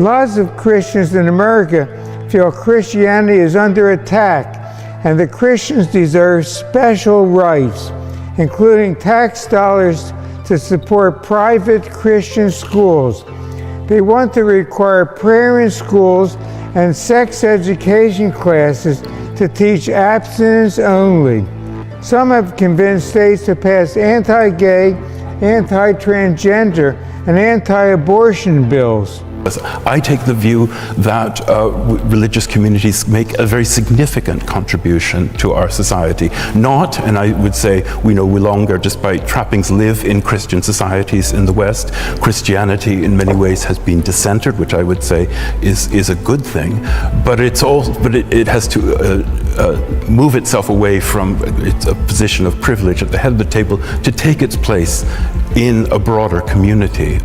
Lots of Christians in America feel Christianity is under attack and that Christians deserve special rights, including tax dollars to support private Christian schools. They want to require prayer in schools and sex education classes to teach abstinence only. Some have convinced states to pass anti-gay, anti-transgender, and anti-abortion bills. I take the view that religious communities make a very significant contribution to our society. Not, and I would say we no longer, just by trappings, live in Christian societies in the West. Christianity in many ways has been discentered, which I would say is a good thing, but it has to move itself away from its position of privilege at the head of the table to take its place in a broader community.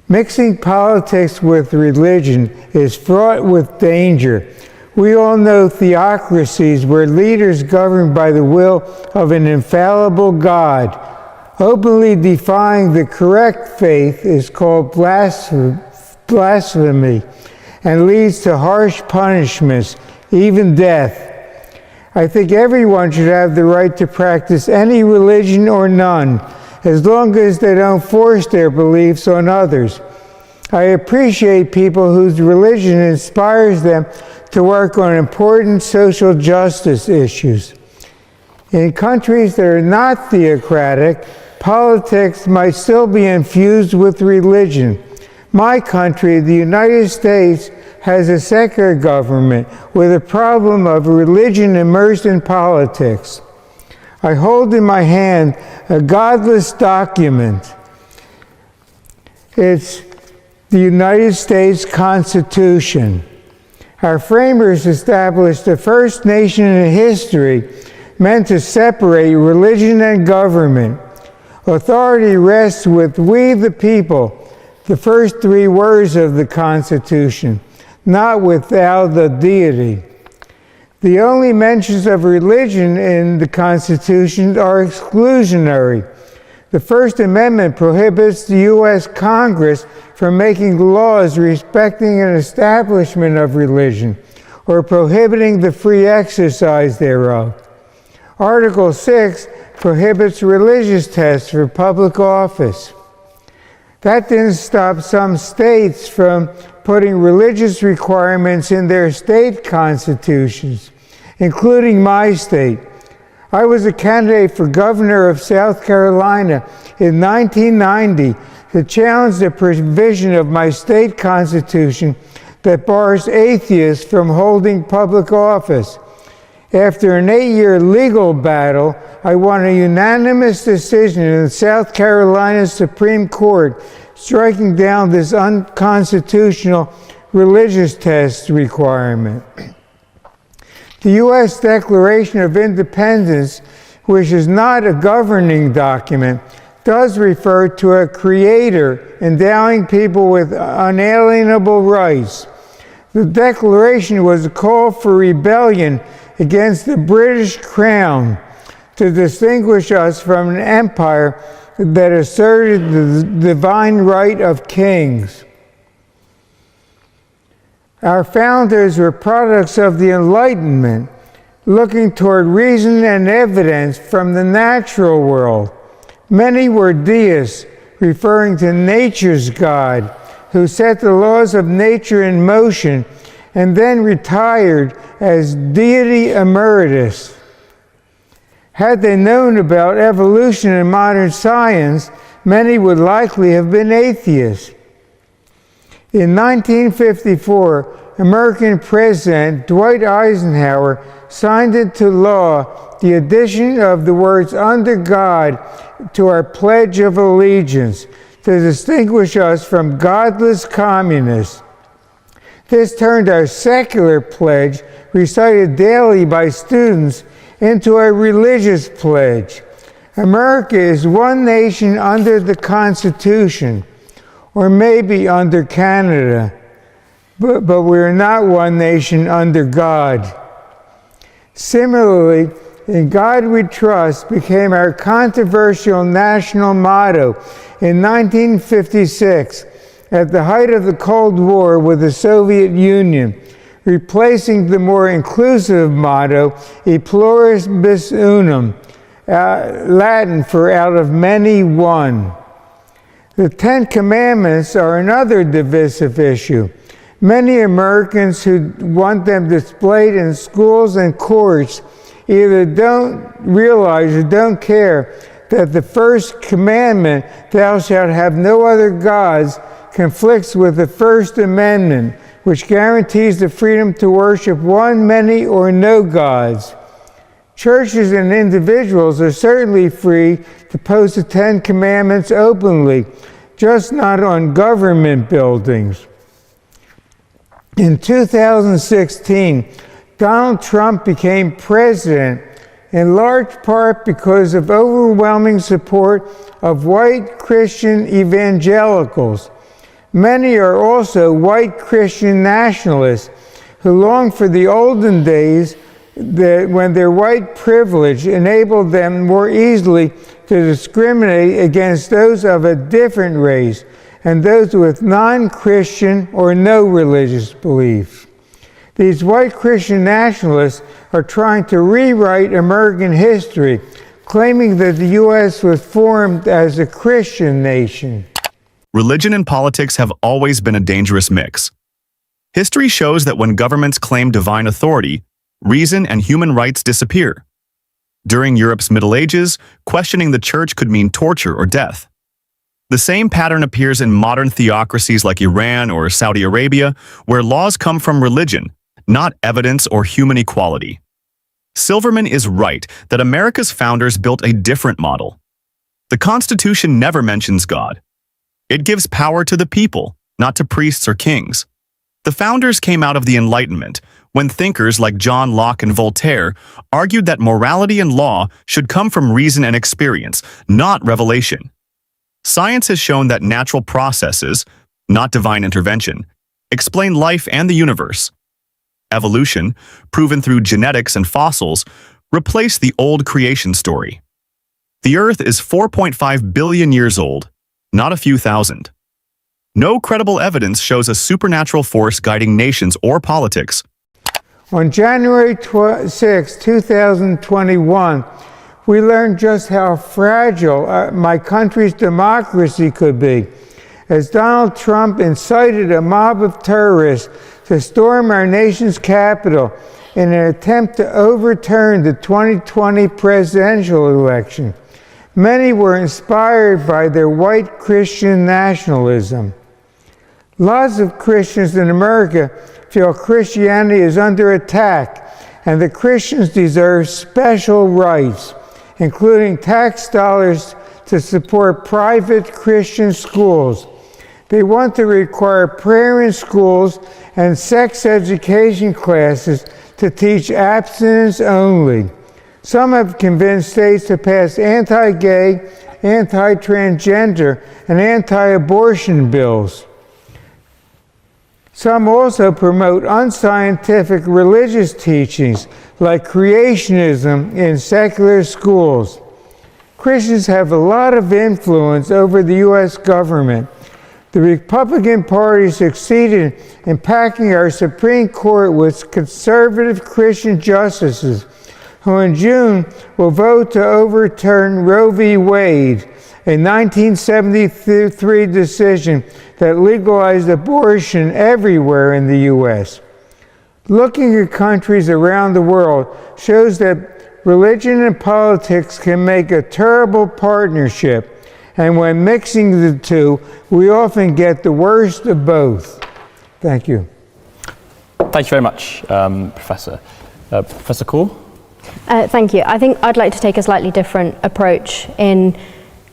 Mixing politics with religion is fraught with danger. We all know theocracies where leaders govern by the will of an infallible God. Openly defying the correct faith is called blasphemy and leads to harsh punishments, even death. I think everyone should have the right to practice any religion or none, as long as they don't force their beliefs on others. I appreciate people whose religion inspires them to work on important social justice issues. In countries that are not theocratic, politics might still be infused with religion. My country, the United States, has a secular government with a problem of religion immersed in politics. I hold in my hand a godless document. It's the United States Constitution. Our framers established the first nation in history meant to separate religion and government. Authority rests with we the people, the first three words of the Constitution, not without the deity. The only mentions of religion in the Constitution are exclusionary. The First Amendment prohibits the U.S. Congress from making laws respecting an establishment of religion or prohibiting the free exercise thereof. Article 6 prohibits religious tests for public office. That didn't stop some states from putting religious requirements in their state constitutions, including my state. I was a candidate for governor of South Carolina in 1990 to challenge the provision of my state constitution that bars atheists from holding public office. After an 8-year legal battle, I won a unanimous decision in the South Carolina Supreme Court, striking down this unconstitutional religious test requirement. The U.S. Declaration of Independence, which is not a governing document, does refer to a creator endowing people with unalienable rights. The Declaration was a call for rebellion against the British Crown to distinguish us from an empire that asserted the divine right of kings. Our founders were products of the Enlightenment, looking toward reason and evidence from the natural world. Many were deists, referring to nature's God, who set the laws of nature in motion and then retired as deity emeritus. Had they known about evolution and modern science, many would likely have been atheists. In 1954, American President Dwight Eisenhower signed into law the addition of the words "under God" to our Pledge of Allegiance to distinguish us from godless communists. This turned our secular pledge, recited daily by students, into a religious pledge. America is one nation under the Constitution, or maybe under Canada, but we're not one nation under God. Similarly, "In God We Trust" became our controversial national motto in 1956 at the height of the Cold War with the Soviet Union, replacing the more inclusive motto, e pluribus unum, Latin for out of many one. The Ten Commandments are another divisive issue. Many Americans who want them displayed in schools and courts either don't realize or don't care that the first commandment, thou shalt have no other gods, conflicts with the First Amendment, which guarantees the freedom to worship one, many, or no gods. Churches and individuals are certainly free to post the Ten Commandments openly, just not on government buildings. In 2016, Donald Trump became president in large part because of overwhelming support of white Christian evangelicals. Many are also white Christian nationalists who long for the olden days when their white privilege enabled them more easily to discriminate against those of a different race and those with non-Christian or no religious beliefs. These white Christian nationalists are trying to rewrite American history, claiming that the U.S. was formed as a Christian nation. Religion and politics have always been a dangerous mix. History shows that when governments claim divine authority, reason and human rights disappear. During Europe's Middle Ages, questioning the church could mean torture or death. The same pattern appears in modern theocracies like Iran or Saudi Arabia, where laws come from religion, not evidence or human equality. Silverman is right that America's founders built a different model. The Constitution never mentions God. It gives power to the people, not to priests or kings. The founders came out of the Enlightenment, when thinkers like John Locke and Voltaire argued that morality and law should come from reason and experience, not revelation. Science has shown that natural processes, not divine intervention, explain life and the universe. Evolution, proven through genetics and fossils, replace the old creation story. The Earth is 4.5 billion years old, not a few thousand. No credible evidence shows a supernatural force guiding nations or politics. On January 6, 2021, we learned just how fragile my country's democracy could be, as Donald Trump incited a mob of terrorists to storm our nation's capital in an attempt to overturn the 2020 presidential election. Many were inspired by their white Christian nationalism. Lots of Christians in America feel Christianity is under attack and that Christians deserve special rights, including tax dollars to support private Christian schools. They want to require prayer in schools and sex education classes to teach abstinence only. Some have convinced states to pass anti-gay, anti-transgender, and anti-abortion bills. Some also promote unscientific religious teachings like creationism in secular schools. Christians have a lot of influence over the U.S. government. The Republican Party succeeded in packing our Supreme Court with conservative Christian justices who in June will vote to overturn Roe v. Wade, a 1973 decision that legalized abortion everywhere in the U.S. Looking at countries around the world shows that religion and politics can make a terrible partnership, and when mixing the two, we often get the worst of both. Thank you. Thank you very much, Professor. Professor Kaur? Thank you. I think I'd like to take a slightly different approach in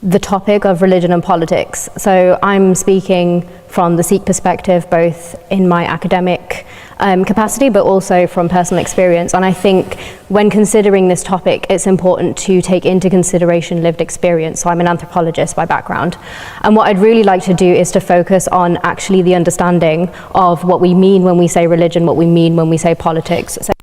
the topic of religion and politics. So I'm speaking from the Sikh perspective, both in my academic capacity, but also from personal experience. And I think when considering this topic, it's important to take into consideration lived experience. So I'm an anthropologist by background. And what I'd really like to do is to focus on actually the understanding of what we mean when we say religion, what we mean when we say politics. So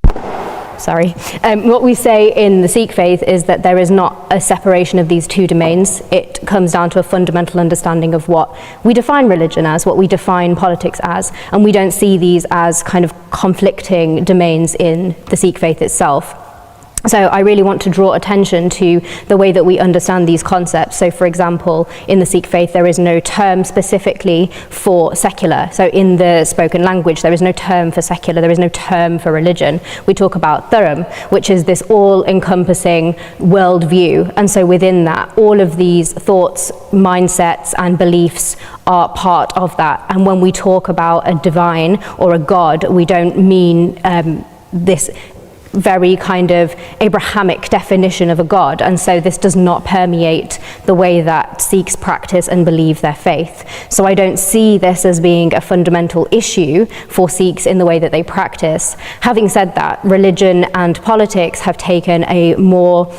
sorry. What we say in the Sikh faith is that there is not a separation of these two domains. It comes down to a fundamental understanding of what we define religion as, what we define politics as, and we don't see these as kind of conflicting domains in the Sikh faith itself. So I really want to draw attention to the way that we understand these concepts. So for example, in the Sikh faith, there is no term specifically for secular. So in the spoken language, there is no term for secular, there is no term for religion. We talk about dharam, which is this all-encompassing worldview. And so within that, all of these thoughts, mindsets, and beliefs are part of that. And when we talk about a divine or a god, we don't mean this very kind of Abrahamic definition of a god, and so this does not permeate the way that Sikhs practice and believe their faith. So I don't see this as being a fundamental issue for Sikhs in the way that they practice. Having said that, religion and politics have taken a more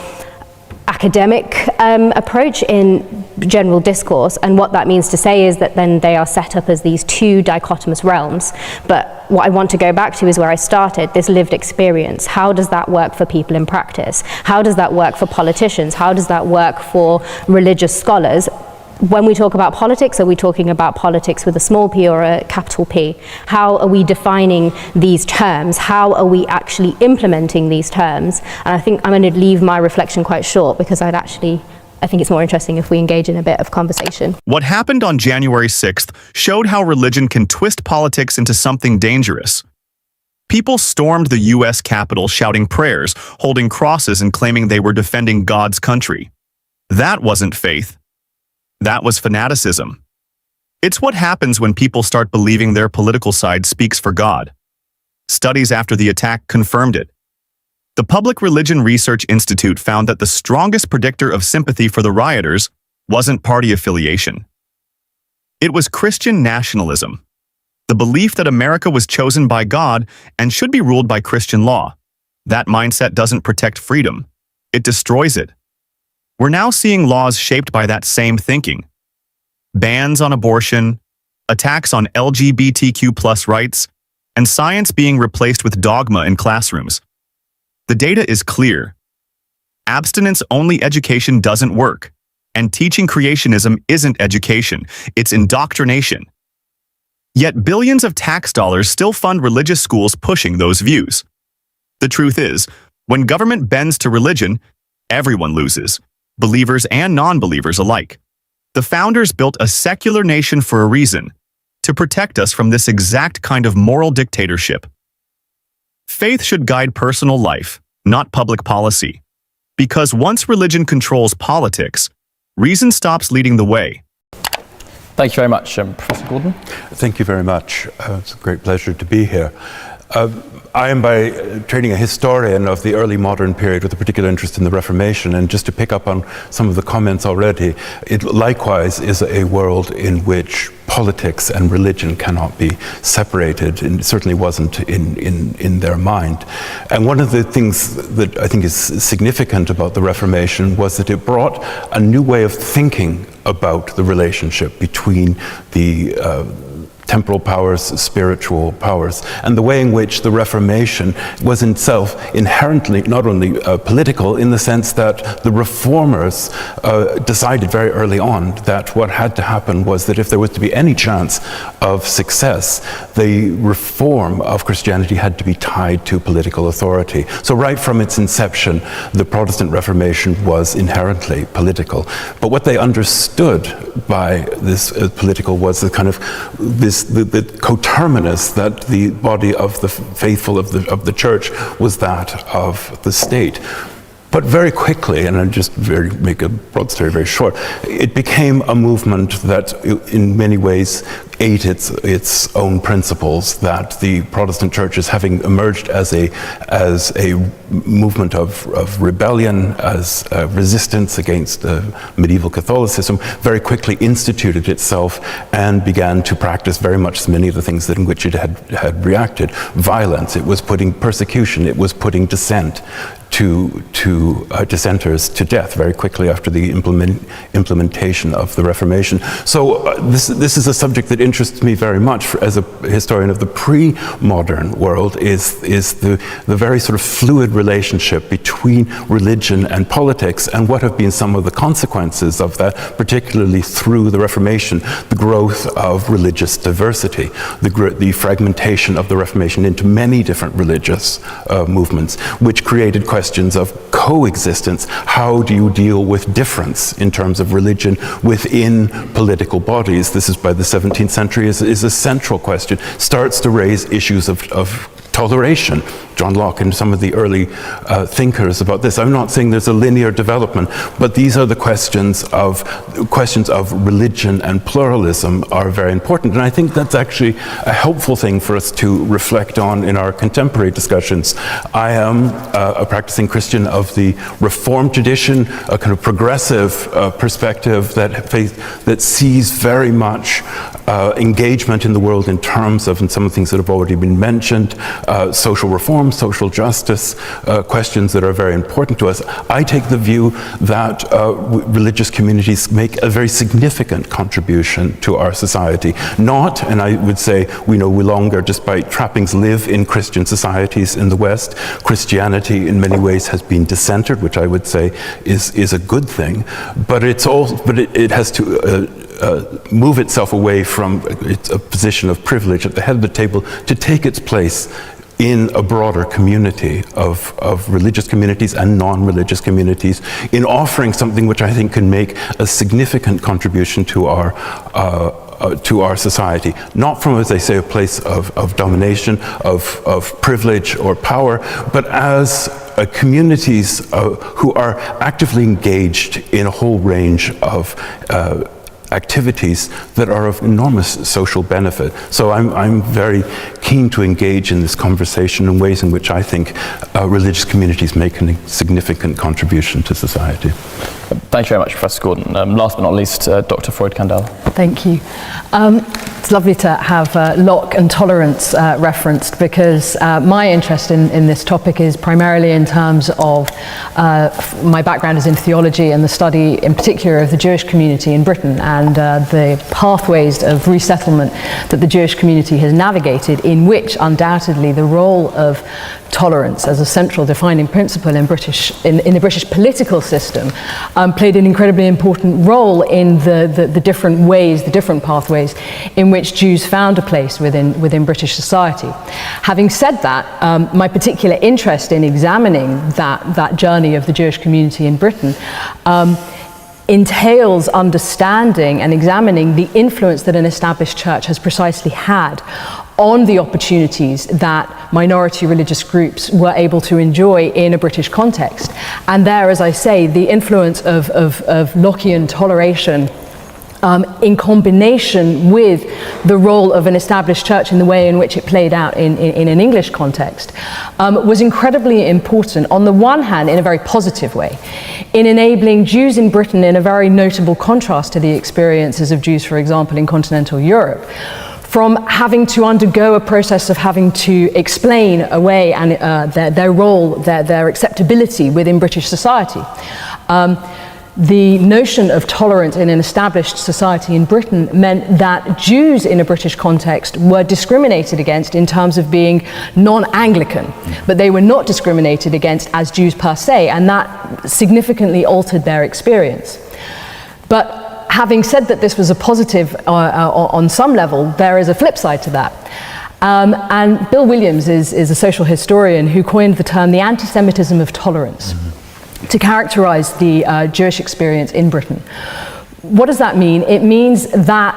academic approach in general discourse, and what that means to say is that then they are set up as these two dichotomous realms. But what I want to go back to is where I started, this lived experience. How does that work for people in practice? How does that work for politicians? How does that work for religious scholars? When we talk about politics, are we talking about politics with a small p or a capital P? How are we defining these terms? How are we actually implementing these terms? And I think I'm going to leave my reflection quite short because I think it's more interesting if we engage in a bit of conversation. What happened on January 6th showed how religion can twist politics into something dangerous. People stormed the U.S. Capitol shouting prayers, holding crosses, and claiming they were defending God's country. That wasn't faith. That was fanaticism. It's what happens when people start believing their political side speaks for God. Studies after the attack confirmed it. The Public Religion Research Institute found that the strongest predictor of sympathy for the rioters wasn't party affiliation. It was Christian nationalism, the belief that America was chosen by God and should be ruled by Christian law. That mindset doesn't protect freedom. It destroys it. We're now seeing laws shaped by that same thinking. Bans on abortion, attacks on LGBTQ+ rights, and science being replaced with dogma in classrooms. The data is clear. Abstinence-only education doesn't work, and teaching creationism isn't education, it's indoctrination. Yet billions of tax dollars still fund religious schools pushing those views. The truth is, when government bends to religion, everyone loses, believers and non-believers alike. The founders built a secular nation for a reason, to protect us from this exact kind of moral dictatorship. Faith should guide personal life, not public policy. Because once religion controls politics, reason stops leading the way. Thank you very much, Professor Gordon. Thank you very much. It's a great pleasure to be here. I am by training a historian of the early modern period with a particular interest in the Reformation, and just to pick up on some of the comments already, it likewise is a world in which politics and religion cannot be separated, and it certainly wasn't in their mind. And one of the things that I think is significant about the Reformation was that it brought a new way of thinking about the relationship between the temporal powers, spiritual powers, and the way in which the Reformation was itself inherently not only political, in the sense that the reformers decided very early on that what had to happen was that if there was to be any chance of success, the reform of Christianity had to be tied to political authority. So right from its inception, the Protestant Reformation was inherently political. But what they understood by this political was the kind of the coterminous that the body of the faithful of the church was that of the state. But very quickly, and I'll just make a broad story very short, it became a movement that in many ways ate its own principles, that the Protestant churches, having emerged as a movement of rebellion, as resistance against medieval Catholicism, very quickly instituted itself and began to practice very much many of the things in which it had reacted. Violence, it was putting persecution, it was putting dissent to dissenters to death very quickly after the implementation of the Reformation. So this is a subject that interests me very much as a historian of the pre-modern world is the very sort of fluid relationship between religion and politics, and what have been some of the consequences of that, particularly through the Reformation, the growth of religious diversity, the fragmentation of the Reformation into many different religious movements, which created questions of coexistence. How do you deal with difference in terms of religion within political bodies? This is, by the 17th century, is a central question. Starts to raise issues of toleration. John Locke and some of the early thinkers about this. I'm not saying there's a linear development, but these are the questions of religion and pluralism are very important. And I think that's actually a helpful thing for us to reflect on in our contemporary discussions. I am a practicing Christian of the Reformed tradition, a kind of progressive perspective that sees very much engagement in the world in terms of, and some of the things that have already been mentioned, social reform, social justice, questions that are very important to us. I take the view that religious communities make a very significant contribution to our society. Not, and I would say we no longer, despite trappings, live in Christian societies in the West. Christianity in many ways has been discentered, which I would say is a good thing, but it has to move itself away from a position of privilege at the head of the table to take its place in a broader community of religious communities and non-religious communities, in offering something which I think can make a significant contribution to our society. Not from, as I say, a place of domination, of privilege or power, but as communities who are actively engaged in a whole range of activities that are of enormous social benefit. So I'm very keen to engage in this conversation in ways in which I think religious communities make a significant contribution to society. Thank you very much, Professor Gordon. Last but not least, Dr. Freud-Kandel. Thank you. It's lovely to have Locke and tolerance referenced, because my interest in this topic is primarily in terms of my background is in theology and the study in particular of the Jewish community in Britain and the pathways of resettlement that the Jewish community has navigated, in which undoubtedly the role of tolerance as a central defining principle in the British political system played an incredibly important role in the different ways, the different pathways in which Jews found a place within British society. Having said that, my particular interest in examining that journey of the Jewish community in Britain entails understanding and examining the influence that an established church has precisely had on the opportunities that minority religious groups were able to enjoy in a British context. And there, as I say, the influence of Lockean toleration in combination with the role of an established church in the way in which it played out in an English context was incredibly important, on the one hand in a very positive way, in enabling Jews in Britain, in a very notable contrast to the experiences of Jews, for example, in continental Europe, from having to undergo a process of having to explain away and their role, their acceptability within British society. The notion of tolerance in an established society in Britain meant that Jews in a British context were discriminated against in terms of being non-Anglican, but they were not discriminated against as Jews per se, and that significantly altered their experience. But having said that this was a positive on some level, there is a flip side to that. And Bill Williams is a social historian who coined the term the anti-Semitism of tolerance to characterize the Jewish experience in Britain. What does that mean? It means that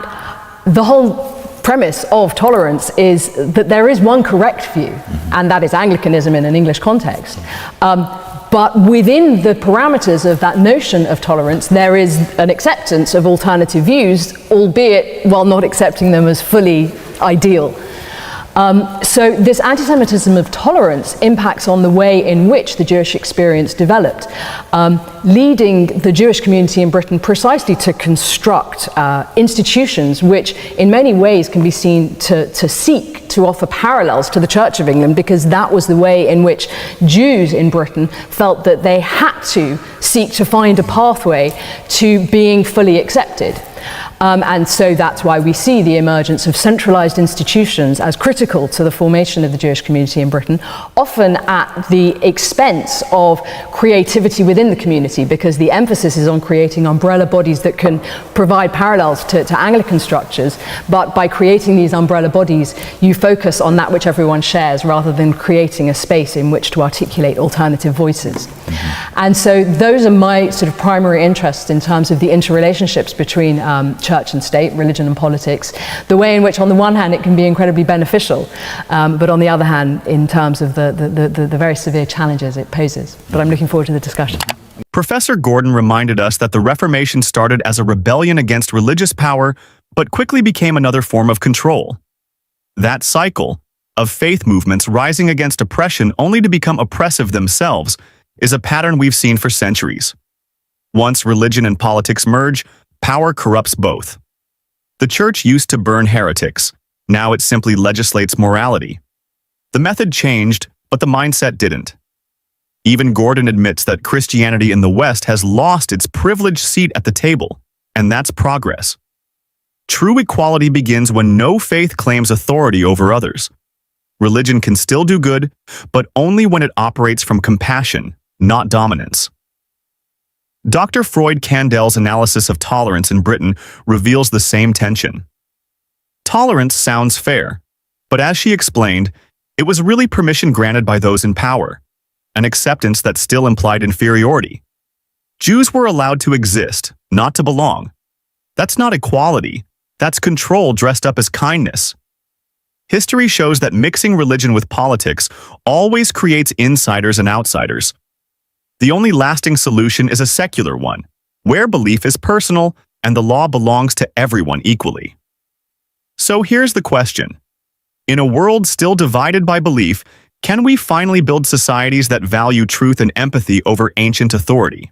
the whole premise of tolerance is that there is one correct view, and that is Anglicanism in an English context. But within the parameters of that notion of tolerance, there is an acceptance of alternative views, albeit while not accepting them as fully ideal. So this anti-Semitism of tolerance impacts on the way in which the Jewish experience developed, leading the Jewish community in Britain precisely to construct institutions which in many ways can be seen to seek to offer parallels to the Church of England, because that was the way in which Jews in Britain felt that they had to seek to find a pathway to being fully accepted. And so that's why we see the emergence of centralized institutions as critical to the formation of the Jewish community in Britain, often at the expense of creativity within the community, because the emphasis is on creating umbrella bodies that can provide parallels to Anglican structures. But by creating these umbrella bodies, you focus on that which everyone shares rather than creating a space in which to articulate alternative voices. And so those are my sort of primary interests in terms of the interrelationships between church and state, religion and politics, the way in which on the one hand it can be incredibly beneficial, but on the other hand in terms of the very severe challenges it poses. But I'm looking forward to the discussion. Professor Gordon reminded us that the Reformation started as a rebellion against religious power, but quickly became another form of control. That cycle of faith movements rising against oppression only to become oppressive themselves is a pattern we've seen for centuries. Once religion and politics merge, power corrupts both. The church used to burn heretics. Now it simply legislates morality. The method changed, but the mindset didn't. Even Gordon admits that Christianity in the West has lost its privileged seat at the table, and that's progress. True equality begins when no faith claims authority over others. Religion can still do good, but only when it operates from compassion, not dominance. Dr. Freud Candel's analysis of tolerance in Britain reveals the same tension. Tolerance sounds fair, but as she explained, it was really permission granted by those in power, an acceptance that still implied inferiority. Jews were allowed to exist, not to belong. That's not equality, that's control dressed up as kindness. History shows that mixing religion with politics always creates insiders and outsiders. The only lasting solution is a secular one, where belief is personal and the law belongs to everyone equally. So here's the question. In a world still divided by belief, can we finally build societies that value truth and empathy over ancient authority?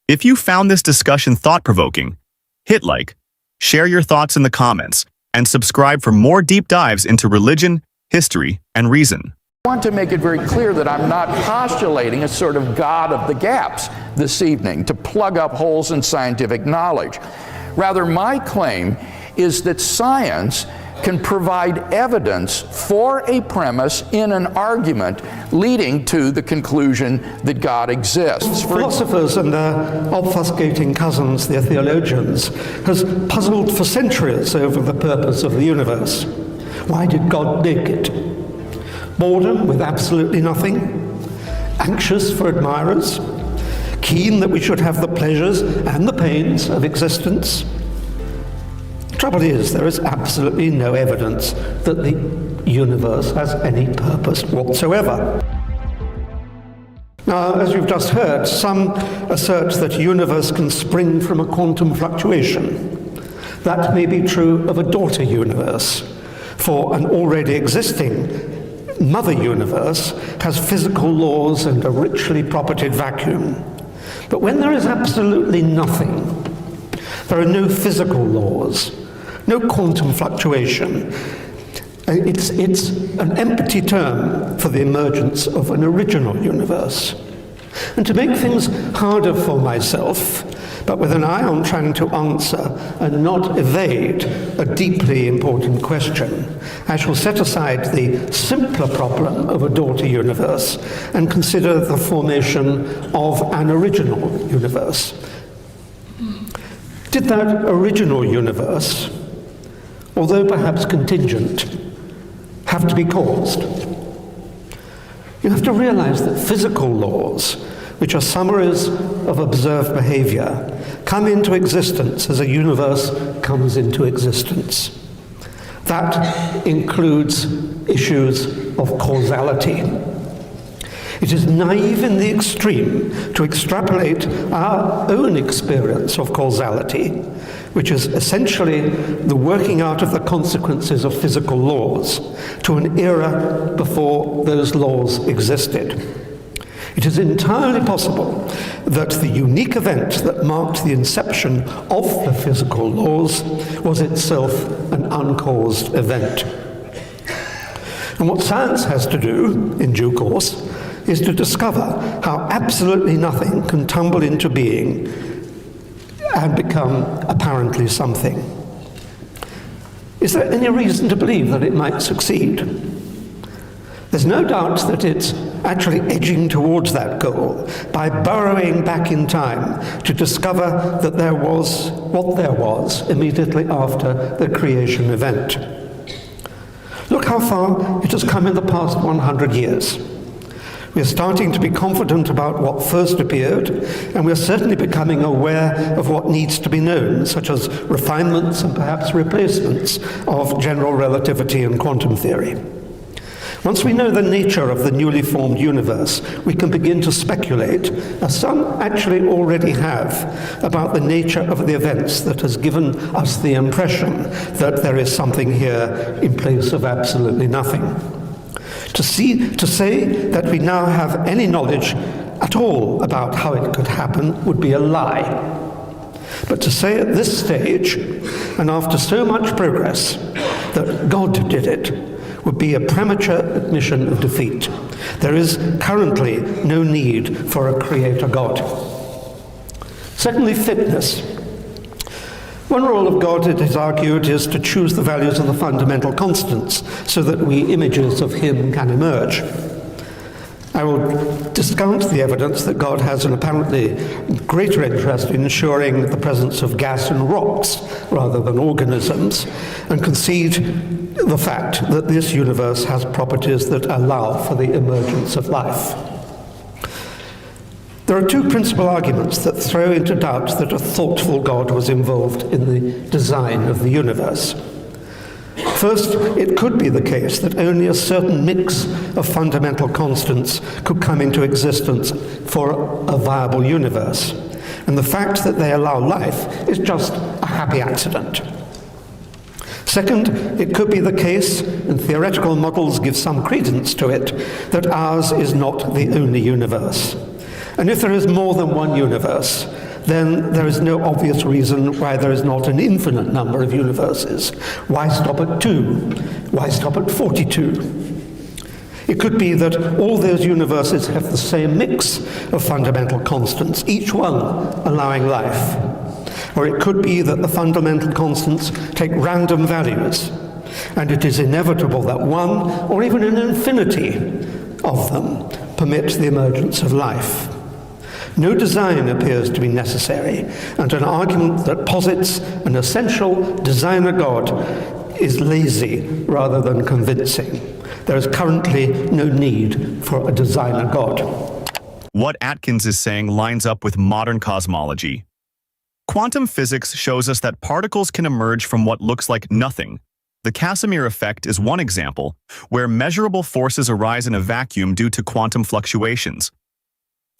If you found this discussion thought-provoking, hit like, share your thoughts in the comments, and subscribe for more deep dives into religion, history, and reason. I want to make it very clear that I'm not postulating a sort of God of the gaps this evening to plug up holes in scientific knowledge. Rather, my claim is that science can provide evidence for a premise in an argument leading to the conclusion that God exists. Philosophers and their obfuscating cousins, the theologians, has puzzled for centuries over the purpose of the universe. Why did God make it? Boredom with absolutely nothing? Anxious for admirers? Keen that we should have the pleasures and the pains of existence? The trouble is, there is absolutely no evidence that the universe has any purpose whatsoever. Now, as you've just heard, some assert that a universe can spring from a quantum fluctuation. That may be true of a daughter universe, for an already existing mother universe has physical laws and a richly propertied vacuum. But when there is absolutely nothing, there are no physical laws, no quantum fluctuation. It's an empty term for the emergence of an original universe. And to make things harder for myself, but with an eye on trying to answer and not evade a deeply important question, I shall set aside the simpler problem of a daughter universe and consider the formation of an original universe. Did that original universe, although perhaps contingent, have to be caused? You have to realize that physical laws, which are summaries of observed behavior, come into existence as a universe comes into existence. That includes issues of causality. It is naive in the extreme to extrapolate our own experience of causality, which is essentially the working out of the consequences of physical laws, to an era before those laws existed. It is entirely possible that the unique event that marked the inception of the physical laws was itself an uncaused event. And what science has to do, in due course, is to discover how absolutely nothing can tumble into being and become apparently something. Is there any reason to believe that it might succeed? There's no doubt that it's actually edging towards that goal by burrowing back in time to discover that there was what there was immediately after the creation event. Look how far it has come in the past 100 years. We're starting to be confident about what first appeared, and we're certainly becoming aware of what needs to be known, such as refinements and perhaps replacements of general relativity and quantum theory. Once we know the nature of the newly formed universe, we can begin to speculate, as some actually already have, about the nature of the events that has given us the impression that there is something here in place of absolutely nothing. To say that we now have any knowledge at all about how it could happen would be a lie. But to say at this stage, and after so much progress, that God did it, would be a premature admission of defeat. There is currently no need for a creator God. Secondly, fitness. One role of God, it is argued, is to choose the values of the fundamental constants so that images of him can emerge. I will discount the evidence that God has an apparently greater interest in ensuring the presence of gas and rocks rather than organisms, and concede the fact that this universe has properties that allow for the emergence of life. There are two principal arguments that throw into doubt that a thoughtful God was involved in the design of the universe. First, it could be the case that only a certain mix of fundamental constants could come into existence for a viable universe, and the fact that they allow life is just a happy accident. Second, it could be the case, and theoretical models give some credence to it, that ours is not the only universe. And if there is more than one universe, then there is no obvious reason why there is not an infinite number of universes. Why stop at 2? Why stop at 42? It could be that all those universes have the same mix of fundamental constants, each one allowing life. Or it could be that the fundamental constants take random values, and it is inevitable that one, or even an infinity of them, permit the emergence of life. No design appears to be necessary, and an argument that posits an essential designer God is lazy rather than convincing. There is currently no need for a designer God. What Atkins is saying lines up with modern cosmology. Quantum physics shows us that particles can emerge from what looks like nothing. The Casimir effect is one example, where measurable forces arise in a vacuum due to quantum fluctuations.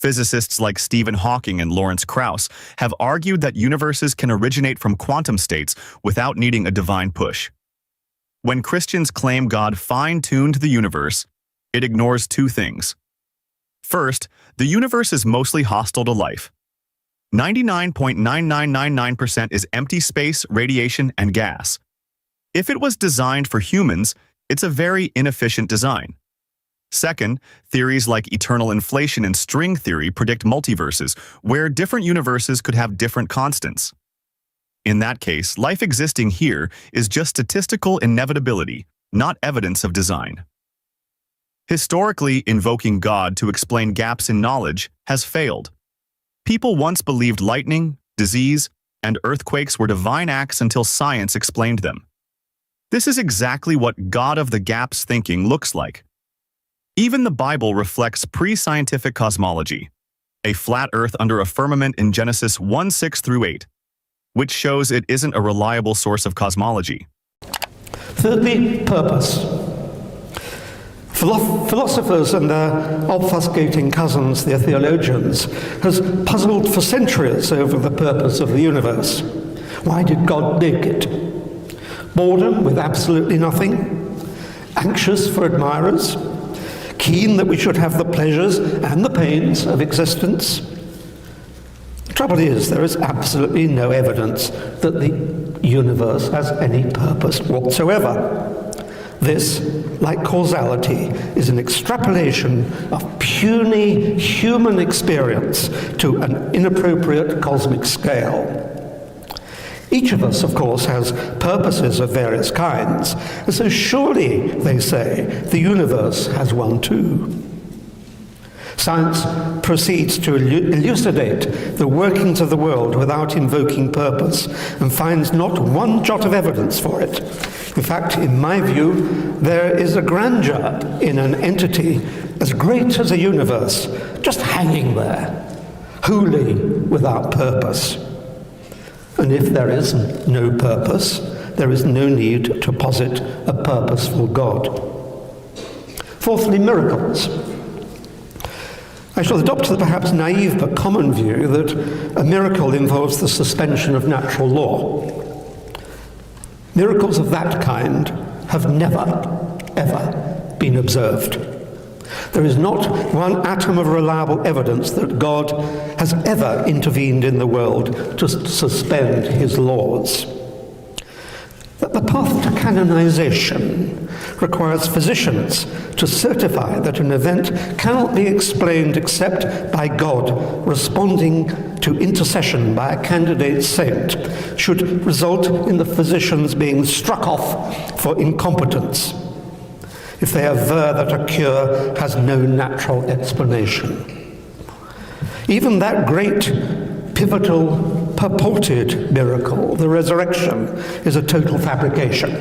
Physicists like Stephen Hawking and Lawrence Krauss have argued that universes can originate from quantum states without needing a divine push. When Christians claim God fine-tuned the universe, it ignores two things. First, the universe is mostly hostile to life. 99.9999% is empty space, radiation, and gas. If it was designed for humans, it's a very inefficient design. Second, theories like eternal inflation and string theory predict multiverses, where different universes could have different constants. In that case, life existing here is just statistical inevitability, not evidence of design. Historically, invoking God to explain gaps in knowledge has failed. People once believed lightning, disease, and earthquakes were divine acts until science explained them. This is exactly what God of the gaps thinking looks like. Even the Bible reflects pre-scientific cosmology, a flat earth under a firmament in Genesis 1:6-8, which shows it isn't a reliable source of cosmology. Thirdly, purpose. Philosophers and their obfuscating cousins, the theologians, has puzzled for centuries over the purpose of the universe. Why did God make it? Boredom with absolutely nothing? Anxious for admirers? Keen that we should have the pleasures and the pains of existence? The trouble is, there is absolutely no evidence that the universe has any purpose whatsoever. This, like causality, is an extrapolation of puny human experience to an inappropriate cosmic scale. Each of us, of course, has purposes of various kinds, and so surely, they say, the universe has one too. Science proceeds to elucidate the workings of the world without invoking purpose and finds not one jot of evidence for it. In fact, in my view, there is a grandeur in an entity as great as a universe, just hanging there, wholly without purpose. And if there is no purpose, there is no need to posit a purposeful God. Fourthly, miracles. I shall adopt the perhaps naive but common view that a miracle involves the suspension of natural law. Miracles of that kind have never, ever been observed. There is not one atom of reliable evidence that God has ever intervened in the world to suspend his laws. That the path to canonization requires physicians to certify that an event cannot be explained except by God responding to intercession by a candidate saint should result in the physicians being struck off for incompetence if they aver that a cure has no natural explanation. Even that great, pivotal, purported miracle, the resurrection, is a total fabrication,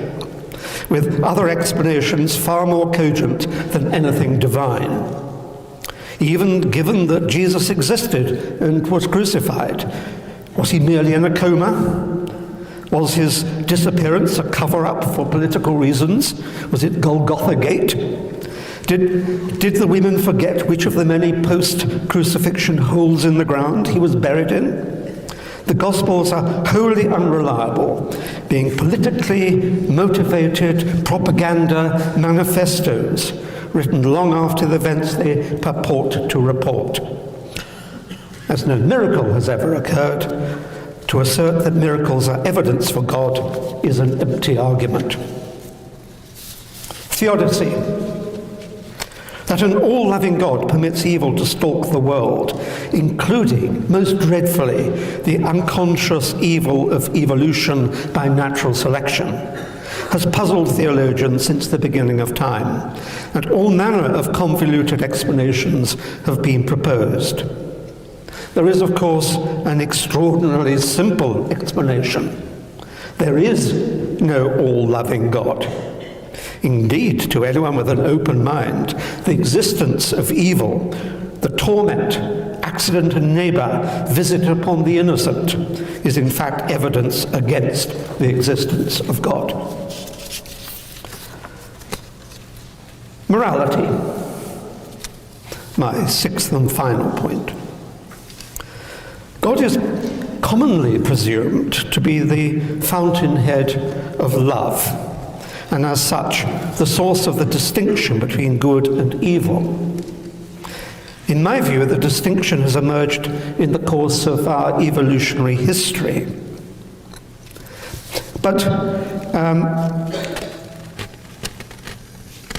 with other explanations far more cogent than anything divine. Even given that Jesus existed and was crucified, was he merely in a coma? Was his disappearance a cover-up for political reasons? Was it Golgotha Gate? Did the women forget which of the many post-crucifixion holes in the ground he was buried in? The Gospels are wholly unreliable, being politically motivated propaganda manifestos written long after the events they purport to report. As no miracle has ever occurred, to assert that miracles are evidence for God is an empty argument. Theodicy. That an all-loving God permits evil to stalk the world, including, most dreadfully, the unconscious evil of evolution by natural selection, has puzzled theologians since the beginning of time, and all manner of convoluted explanations have been proposed. There is, of course, an extraordinarily simple explanation. There is no all-loving God. Indeed, to anyone with an open mind, the existence of evil, the torment, accident and neighbor visited upon the innocent, is in fact evidence against the existence of God. Morality, my sixth and final point. God is commonly presumed to be the fountainhead of love, and as such, the source of the distinction between good and evil. In my view, the distinction has emerged in the course of our evolutionary history. But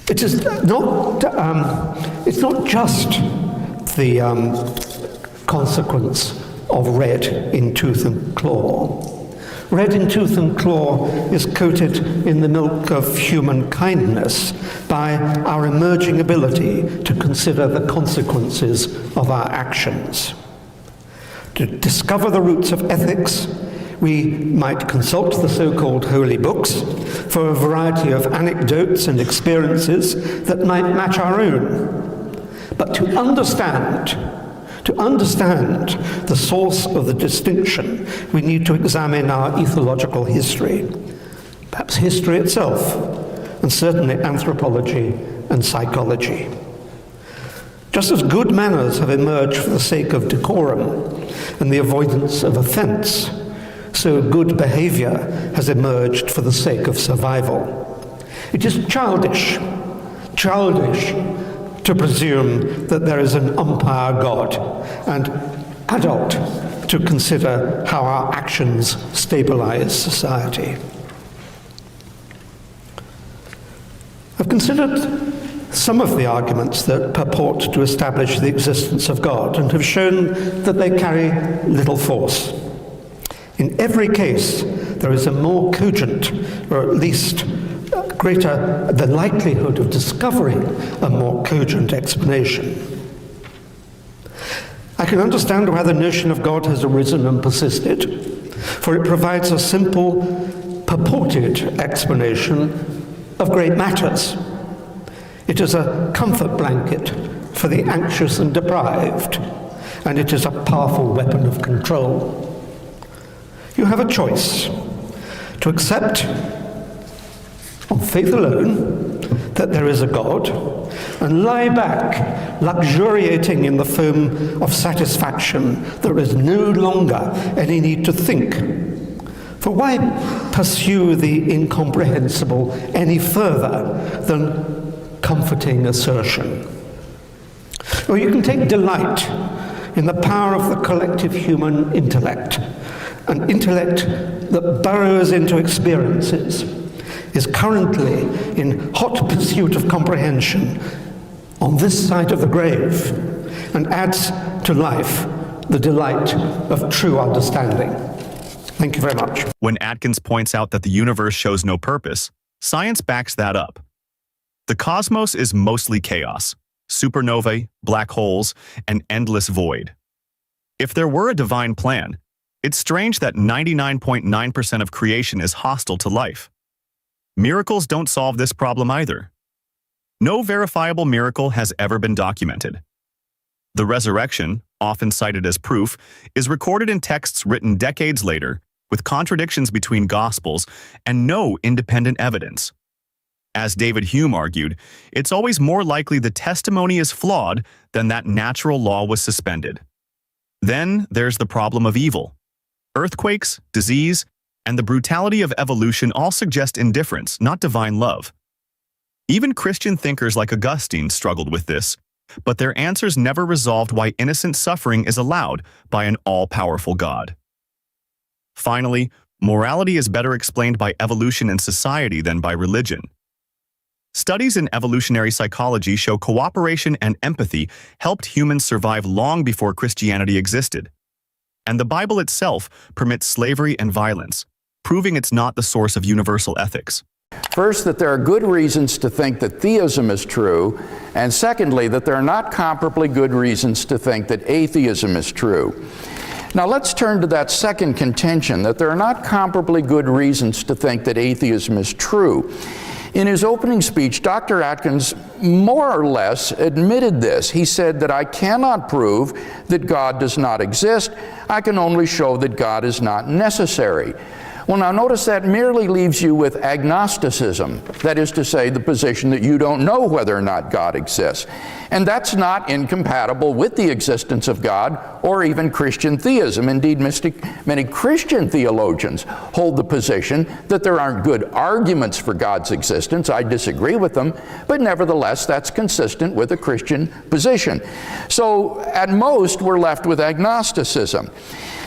it is not, it's not just the consequence of red in tooth and claw. Red in tooth and claw is coated in the milk of human kindness by our emerging ability to consider the consequences of our actions. To discover the roots of ethics, we might consult the so-called holy books for a variety of anecdotes and experiences that might match our own. But to understand the source of the distinction, we need to examine our ethological history, perhaps history itself, and certainly anthropology and psychology. Just as good manners have emerged for the sake of decorum and the avoidance of offense, so good behavior has emerged for the sake of survival. It is childish to presume that there is an umpire God, and adult to consider how our actions stabilize society. I've considered some of the arguments that purport to establish the existence of God and have shown that they carry little force. In every case, there is a more cogent, or at least greater the likelihood of discovering a more cogent explanation. I can understand why the notion of God has arisen and persisted, for it provides a simple, purported explanation of great matters. It is a comfort blanket for the anxious and deprived, and it is a powerful weapon of control. You have a choice to accept, on faith alone, that there is a God, and lie back, luxuriating in the foam of satisfaction. There is no longer any need to think. For why pursue the incomprehensible any further than comforting assertion? Or you can take delight in the power of the collective human intellect, an intellect that burrows into experiences, is currently in hot pursuit of comprehension on this side of the grave, and adds to life the delight of true understanding. Thank you very much. When Atkins points out that the universe shows no purpose, science backs that up. The cosmos is mostly chaos, supernovae, black holes, and endless void. If there were a divine plan, it's strange that 99.9% of creation is hostile to life. Miracles don't solve this problem either. No verifiable miracle has ever been documented. The resurrection, often cited as proof, is recorded in texts written decades later, with contradictions between Gospels and no independent evidence. As David Hume argued, it's always more likely the testimony is flawed than that natural law was suspended. Then there's the problem of evil. Earthquakes, disease, and the brutality of evolution all suggest indifference, not divine love. Even Christian thinkers like Augustine struggled with this, but their answers never resolved why innocent suffering is allowed by an all-powerful God. Finally, morality is better explained by evolution and society than by religion. Studies in evolutionary psychology show cooperation and empathy helped humans survive long before Christianity existed. And the Bible itself permits slavery and violence, proving it's not the source of universal ethics. First, that there are good reasons to think that theism is true, and secondly, that there are not comparably good reasons to think that atheism is true. Now let's turn to that second contention, that there are not comparably good reasons to think that atheism is true. In his opening speech, Dr. Atkins more or less admitted this. He said that I cannot prove that God does not exist. I can only show that God is not necessary. Well, now notice that merely leaves you with agnosticism, that is to say, the position that you don't know whether or not God exists. And that's not incompatible with the existence of God or even Christian theism. Indeed, many Christian theologians hold the position that there aren't good arguments for God's existence. I disagree with them, but nevertheless, that's consistent with a Christian position. So, at most, we're left with agnosticism.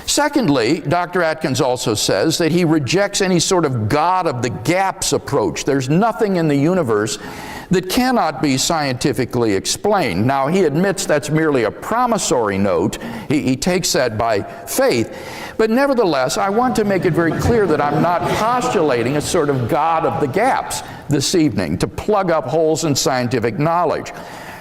Secondly, Dr. Atkins also says that he rejects any sort of God of the gaps approach. There's nothing in the universe that cannot be scientifically explained. Now, he admits that's merely a promissory note. He takes that by faith. But nevertheless, I want to make it very clear that I'm not postulating a sort of God of the gaps this evening to plug up holes in scientific knowledge.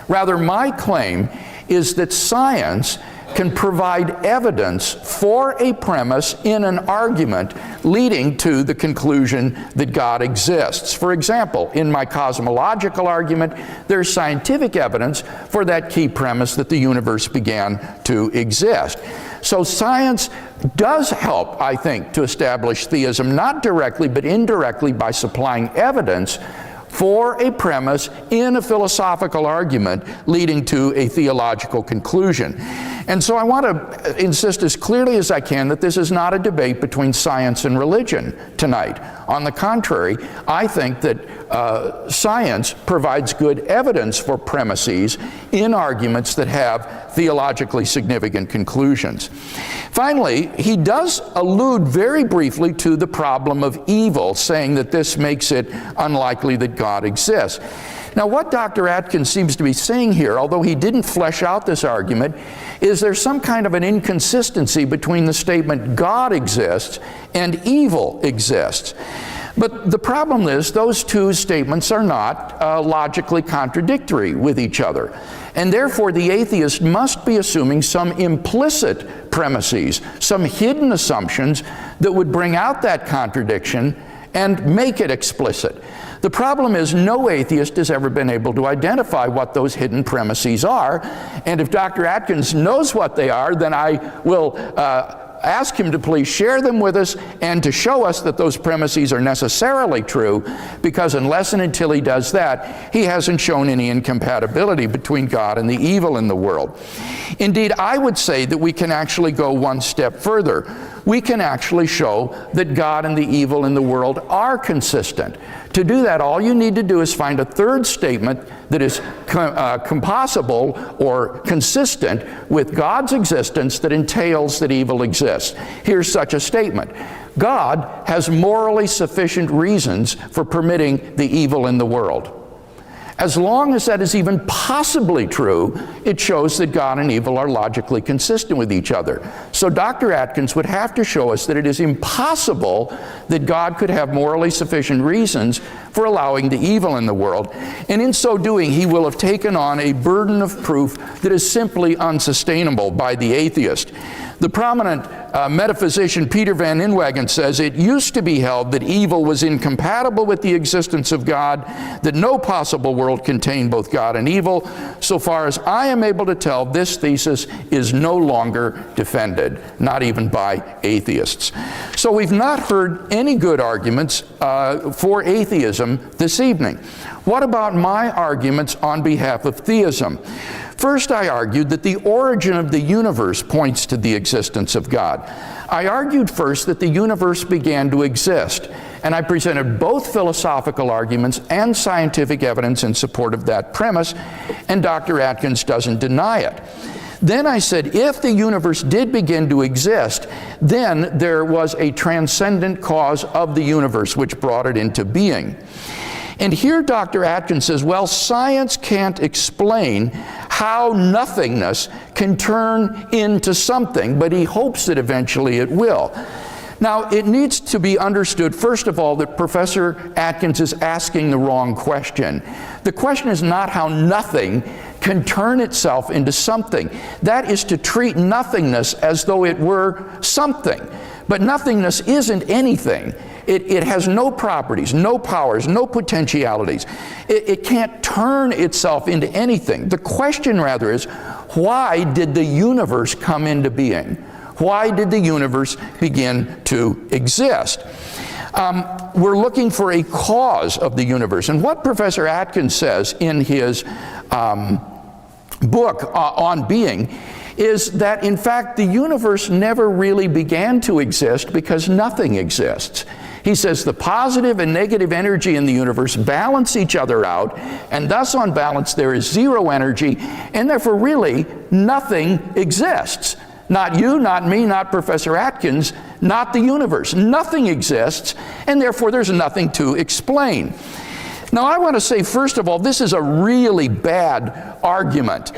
Rather, my claim is that science can provide evidence for a premise in an argument leading to the conclusion that God exists. For example, in my cosmological argument, there's scientific evidence for that key premise that the universe began to exist. So science does help, I think, to establish theism, not directly but indirectly by supplying evidence for a premise in a philosophical argument leading to a theological conclusion. And so I want to insist as clearly as I can that this is not a debate between science and religion tonight. On the contrary, I think that science provides good evidence for premises in arguments that have theologically significant conclusions. Finally, he does allude very briefly to the problem of evil, saying that this makes it unlikely that God exists. Now, what Dr. Atkins seems to be saying here, although he didn't flesh out this argument, is there's some kind of an inconsistency between the statement God exists and evil exists. But the problem is those two statements are not logically contradictory with each other. And therefore, the atheist must be assuming some implicit premises, some hidden assumptions that would bring out that contradiction and make it explicit. The problem is no atheist has ever been able to identify what those hidden premises are. And if Dr. Atkins knows what they are, then I will ask him to please share them with us and to show us that those premises are necessarily true, because unless and until he does that, he hasn't shown any incompatibility between God and the evil in the world. Indeed, I would say that we can actually go one step further. We can actually show that God and the evil in the world are consistent. To do that, all you need to do is find a third statement that is composable or consistent with God's existence that entails that evil exists. Here's such a statement. God has morally sufficient reasons for permitting the evil in the world. As long as that is even possibly true, it shows that God and evil are logically consistent with each other. So Dr. Atkins would have to show us that it is impossible that God could have morally sufficient reasons for allowing the evil in the world. And in so doing, he will have taken on a burden of proof that is simply unsustainable by the atheist. The prominent metaphysician Peter Van Inwagen says, "It used to be held that evil was incompatible with the existence of God, that no possible world contained both God and evil. So far as I am able to tell, this thesis is no longer defended, not even by atheists." So we've not heard any good arguments for atheism this evening. What about my arguments on behalf of theism? First, I argued that the origin of the universe points to the existence of God. I argued first that the universe began to exist, and I presented both philosophical arguments and scientific evidence in support of that premise, and Dr. Atkins doesn't deny it. Then I said, if the universe did begin to exist, then there was a transcendent cause of the universe which brought it into being. And here Dr. Atkins says, well, science can't explain how nothingness can turn into something, but he hopes that eventually it will. Now, it needs to be understood, first of all, that Professor Atkins is asking the wrong question. The question is not how nothing can turn itself into something. That is to treat nothingness as though it were something. But nothingness isn't anything. It has no properties, no powers, no potentialities. It can't turn itself into anything. The question, rather, is, why did the universe come into being? Why did the universe begin to exist? We're looking for a cause of the universe. And what Professor Atkins says in his book on being is that, in fact, the universe never really began to exist because nothing exists. He says the positive and negative energy in the universe balance each other out, and thus on balance there is zero energy, and therefore really nothing exists. Not you, not me, not Professor Atkins, not the universe. Nothing exists, and therefore there's nothing to explain. Now I want to say, first of all, this is a really bad argument.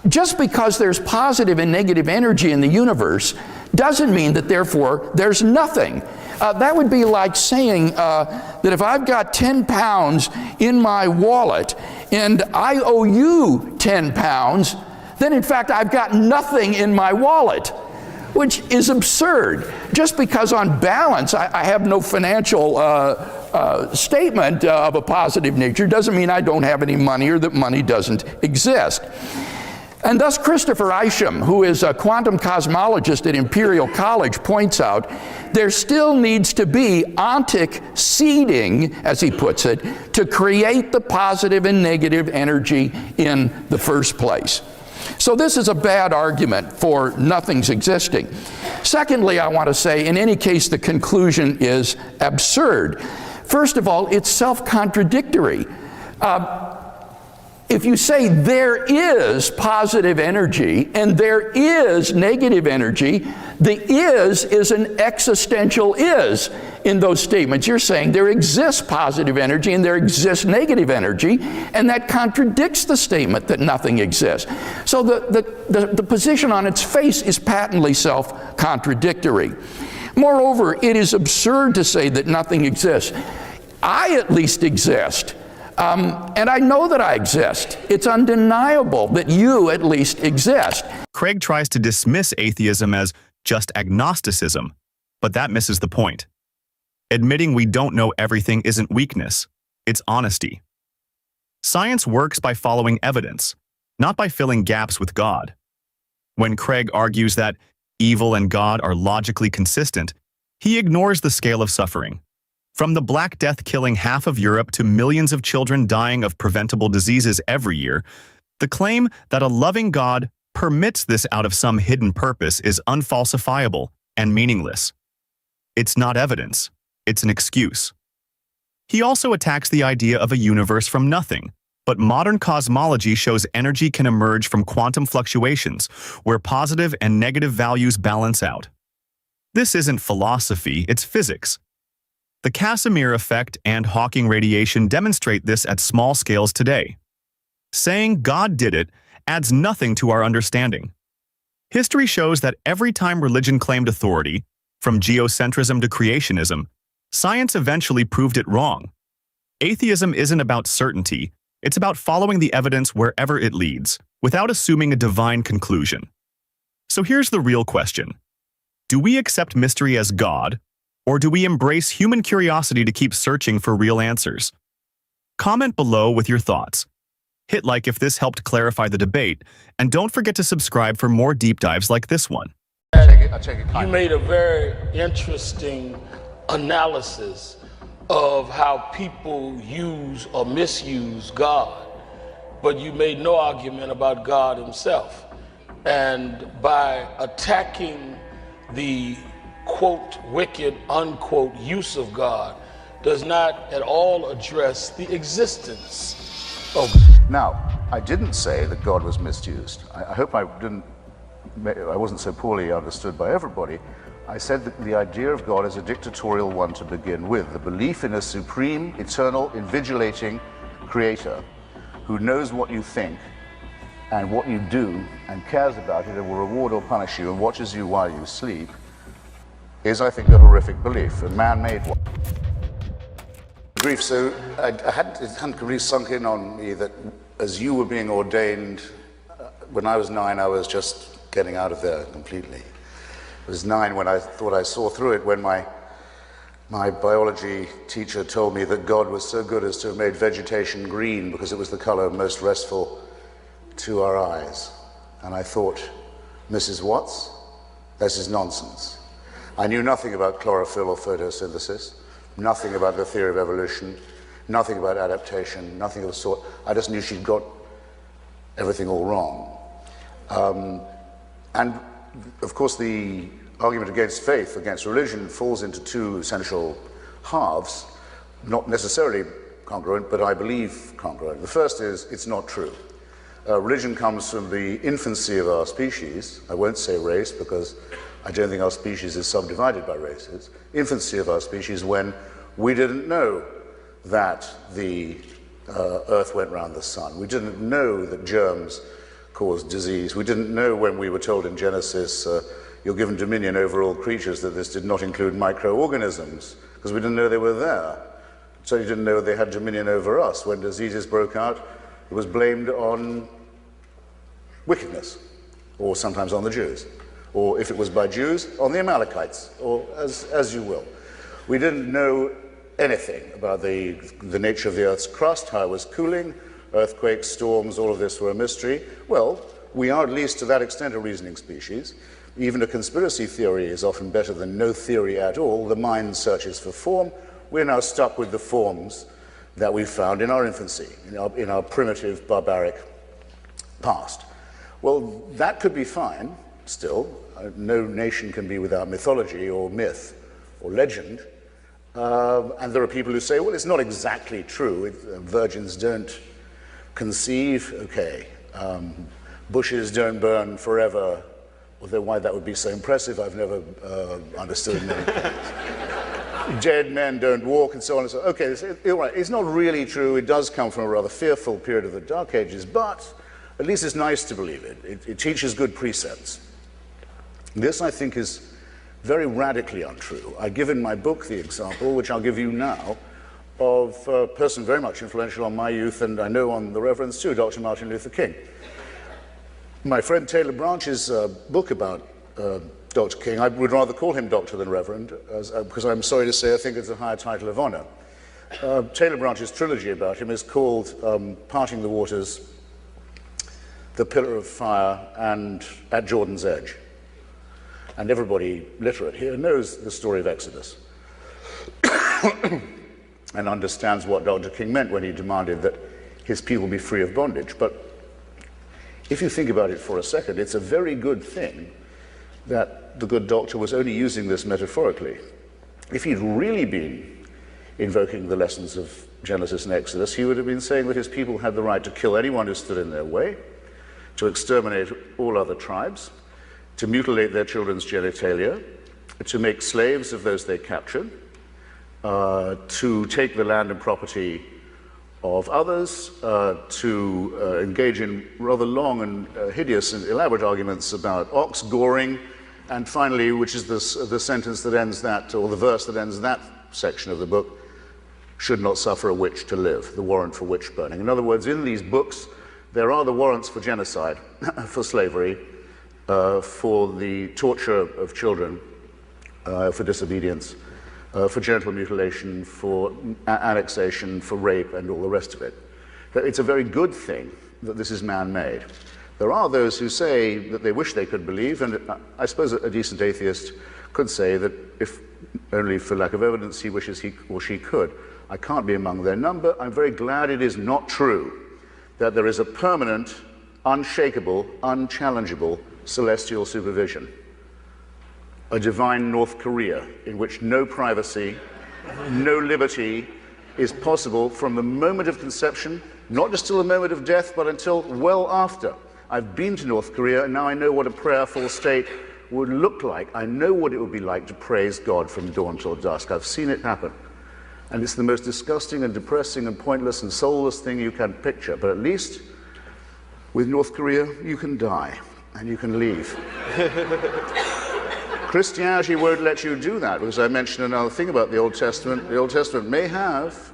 Just because there's positive and negative energy in the universe doesn't mean that therefore there's nothing. That would be like saying that if I've got 10 pounds in my wallet and I owe you 10 pounds, then in fact I've got nothing in my wallet, which is absurd. Just because on balance I have no financial statement of a positive nature doesn't mean I don't have any money or that money doesn't exist. And thus Christopher Isham, who is a quantum cosmologist at Imperial College, points out there still needs to be ontic seeding, as he puts it, to create the positive and negative energy in the first place. So this is a bad argument for nothing's existing. Secondly, I want to say, in any case, the conclusion is absurd. First of all, it's self-contradictory. If you say there is positive energy and there is negative energy, the is an existential is in those statements. You're saying there exists positive energy and there exists negative energy, and that contradicts the statement that nothing exists. So the position on its face is patently self-contradictory. Moreover, it is absurd to say that nothing exists. I at least exist. And I know that I exist. It's undeniable that you at least exist. Craig tries to dismiss atheism as just agnosticism, but that misses the point. Admitting we don't know everything isn't weakness, it's honesty. Science works by following evidence, not by filling gaps with God. When Craig argues that evil and God are logically consistent, he ignores the scale of suffering. From the Black Death killing half of Europe to millions of children dying of preventable diseases every year, the claim that a loving God permits this out of some hidden purpose is unfalsifiable and meaningless. It's not evidence, it's an excuse. He also attacks the idea of a universe from nothing, but modern cosmology shows energy can emerge from quantum fluctuations, where positive and negative values balance out. This isn't philosophy, it's physics. The Casimir effect and Hawking radiation demonstrate this at small scales today. Saying God did it adds nothing to our understanding. History shows that every time religion claimed authority, from geocentrism to creationism, science eventually proved it wrong. Atheism isn't about certainty, it's about following the evidence wherever it leads, without assuming a divine conclusion. So here's the real question. Do we accept mystery as God, or do we embrace human curiosity to keep searching for real answers? Comment below with your thoughts. Hit like if this helped clarify the debate, and don't forget to subscribe for more deep dives like this one. You made a very interesting analysis of how people use or misuse God, but you made no argument about God himself. And by attacking the quote, wicked, unquote, use of God does not at all address the existence of God. Now, I didn't say that God was misused. I hope I wasn't so poorly understood by everybody. I said that the idea of God is a dictatorial one to begin with, the belief in a supreme, eternal, invigilating creator who knows what you think and what you do and cares about it and will reward or punish you and watches you while you sleep, is, I think, a horrific belief, a man-made one. Grief, so it hadn't really sunk in on me that as you were being ordained, when I was 9, I was just getting out of there completely. It was 9 when I thought I saw through it, when my biology teacher told me that God was so good as to have made vegetation green because it was the color most restful to our eyes. And I thought, Mrs. Watts, this is nonsense. I knew nothing about chlorophyll or photosynthesis, nothing about the theory of evolution, nothing about adaptation, nothing of the sort. I just knew she'd got everything all wrong. And of course the argument against faith, against religion, falls into two essential halves, not necessarily congruent, but I believe congruent. The first is, it's not true. Religion comes from the infancy of our species. I won't say race because I don't think our species is subdivided by races. Infancy of our species when we didn't know that the Earth went round the sun. We didn't know that germs caused disease. We didn't know when we were told in Genesis, you're given dominion over all creatures, that this did not include microorganisms, because we didn't know they were there. So you didn't know they had dominion over us. When diseases broke out, it was blamed on wickedness, or sometimes on the Jews. Or if it was by Jews, on the Amalekites, or as you will. We didn't know anything about the nature of the Earth's crust, how it was cooling, earthquakes, storms, all of this were a mystery. Well, we are at least to that extent a reasoning species. Even a conspiracy theory is often better than no theory at all. The mind searches for form. We're now stuck with the forms that we found in our infancy, in our primitive, barbaric past. Well, that could be fine. Still, no nation can be without mythology or myth or legend. And there are people who say, well, it's not exactly true. Virgins don't conceive, okay, bushes don't burn forever, although why that would be so impressive, I've never understood in many cases. Dead men don't walk, and so on and so on. Okay, it's not really true. It does come from a rather fearful period of the Dark Ages, but at least it's nice to believe it. It teaches good precepts. This, I think, is very radically untrue. I give in my book the example, which I'll give you now, of a person very much influential on my youth, and I know on the Reverend's too, Dr. Martin Luther King. My friend Taylor Branch's book about Dr. King, I would rather call him Doctor than Reverend, because I'm sorry to say I think it's a higher title of honor. Taylor Branch's trilogy about him is called Parting the Waters, The Pillar of Fire, and At Jordan's Edge. And everybody literate here knows the story of Exodus and understands what Dr. King meant when he demanded that his people be free of bondage. But if you think about it for a second, it's a very good thing that the good doctor was only using this metaphorically. If he'd really been invoking the lessons of Genesis and Exodus, he would have been saying that his people had the right to kill anyone who stood in their way, to exterminate all other tribes, to mutilate their children's genitalia, to make slaves of those they captured, to take the land and property of others, to engage in rather long and hideous and elaborate arguments about ox goring, and finally, which is the sentence that ends that, or the verse that ends that section of the book, should not suffer a witch to live, the warrant for witch burning. In other words, in these books, there are the warrants for genocide, for slavery, for the torture of children, for disobedience, for genital mutilation, for annexation, for rape, and all the rest of it. It's a very good thing that this is man-made. There are those who say that they wish they could believe, and I suppose a decent atheist could say that if only for lack of evidence he wishes he or she could. I can't be among their number. I'm very glad it is not true that there is a permanent, unshakable, unchallengeable celestial supervision. A divine North Korea in which no privacy, no liberty is possible from the moment of conception, not just till the moment of death, but until well after. I've been to North Korea, and now I know what a prayerful state would look like. I know what it would be like to praise God from dawn till dusk. I've seen it happen. And it's the most disgusting and depressing and pointless and soulless thing you can picture. But at least with North Korea, you can die and you can leave. Christianity won't let you do that, because I mentioned another thing about the Old Testament. The Old Testament may have,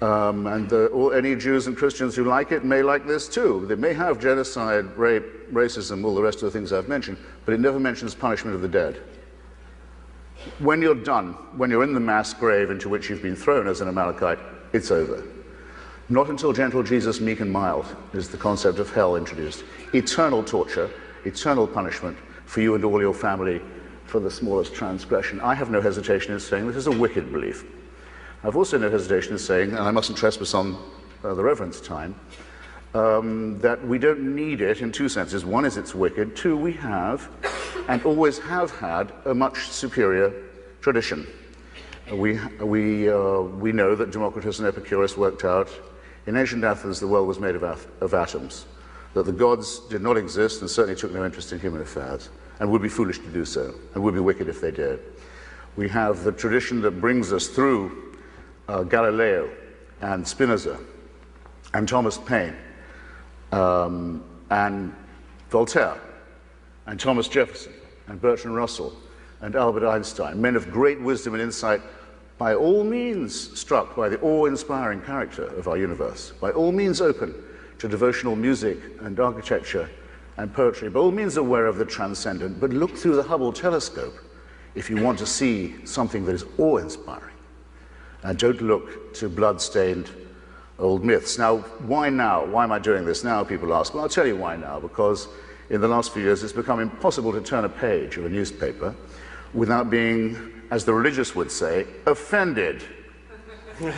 any Jews and Christians who like it may like this too. They may have genocide, rape, racism, all the rest of the things I've mentioned, but it never mentions punishment of the dead. When you're done, when you're in the mass grave into which you've been thrown as an Amalekite, it's over. Not until gentle Jesus, meek and mild, is the concept of hell introduced. Eternal torture, eternal punishment for you and all your family for the smallest transgression. I have no hesitation in saying this is a wicked belief. I've also no hesitation in saying, and I mustn't trespass on the Reverend's time, that we don't need it in two senses. One is it's wicked. Two, we have and always have had a much superior tradition. We know that Democritus and Epicurus worked out in ancient Athens the world was made of atoms, that the gods did not exist and certainly took no interest in human affairs, and would be foolish to do so, and would be wicked if they did. We have the tradition that brings us through Galileo and Spinoza and Thomas Paine and Voltaire and Thomas Jefferson and Bertrand Russell and Albert Einstein, men of great wisdom and insight, by all means struck by the awe-inspiring character of our universe, by all means open to devotional music and architecture and poetry, by all means aware of the transcendent, but look through the Hubble telescope if you want to see something that is awe-inspiring. And don't look to blood-stained old myths. Now, why now? Why am I doing this now, people ask? Well, I'll tell you why now, because in the last few years it's become impossible to turn a page of a newspaper without being, as the religious would say, offended. In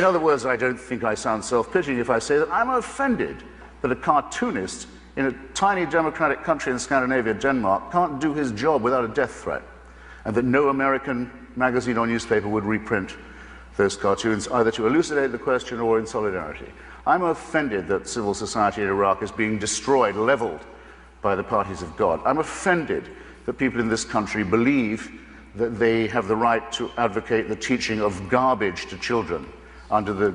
other words, I don't think I sound self-pitying if I say that I'm offended that a cartoonist in a tiny democratic country in Scandinavia, Denmark, can't do his job without a death threat, and that no American magazine or newspaper would reprint those cartoons, either to elucidate the question or in solidarity. I'm offended that civil society in Iraq is being destroyed, leveled by the parties of God. I'm offended that people in this country believe that they have the right to advocate the teaching of garbage to children under the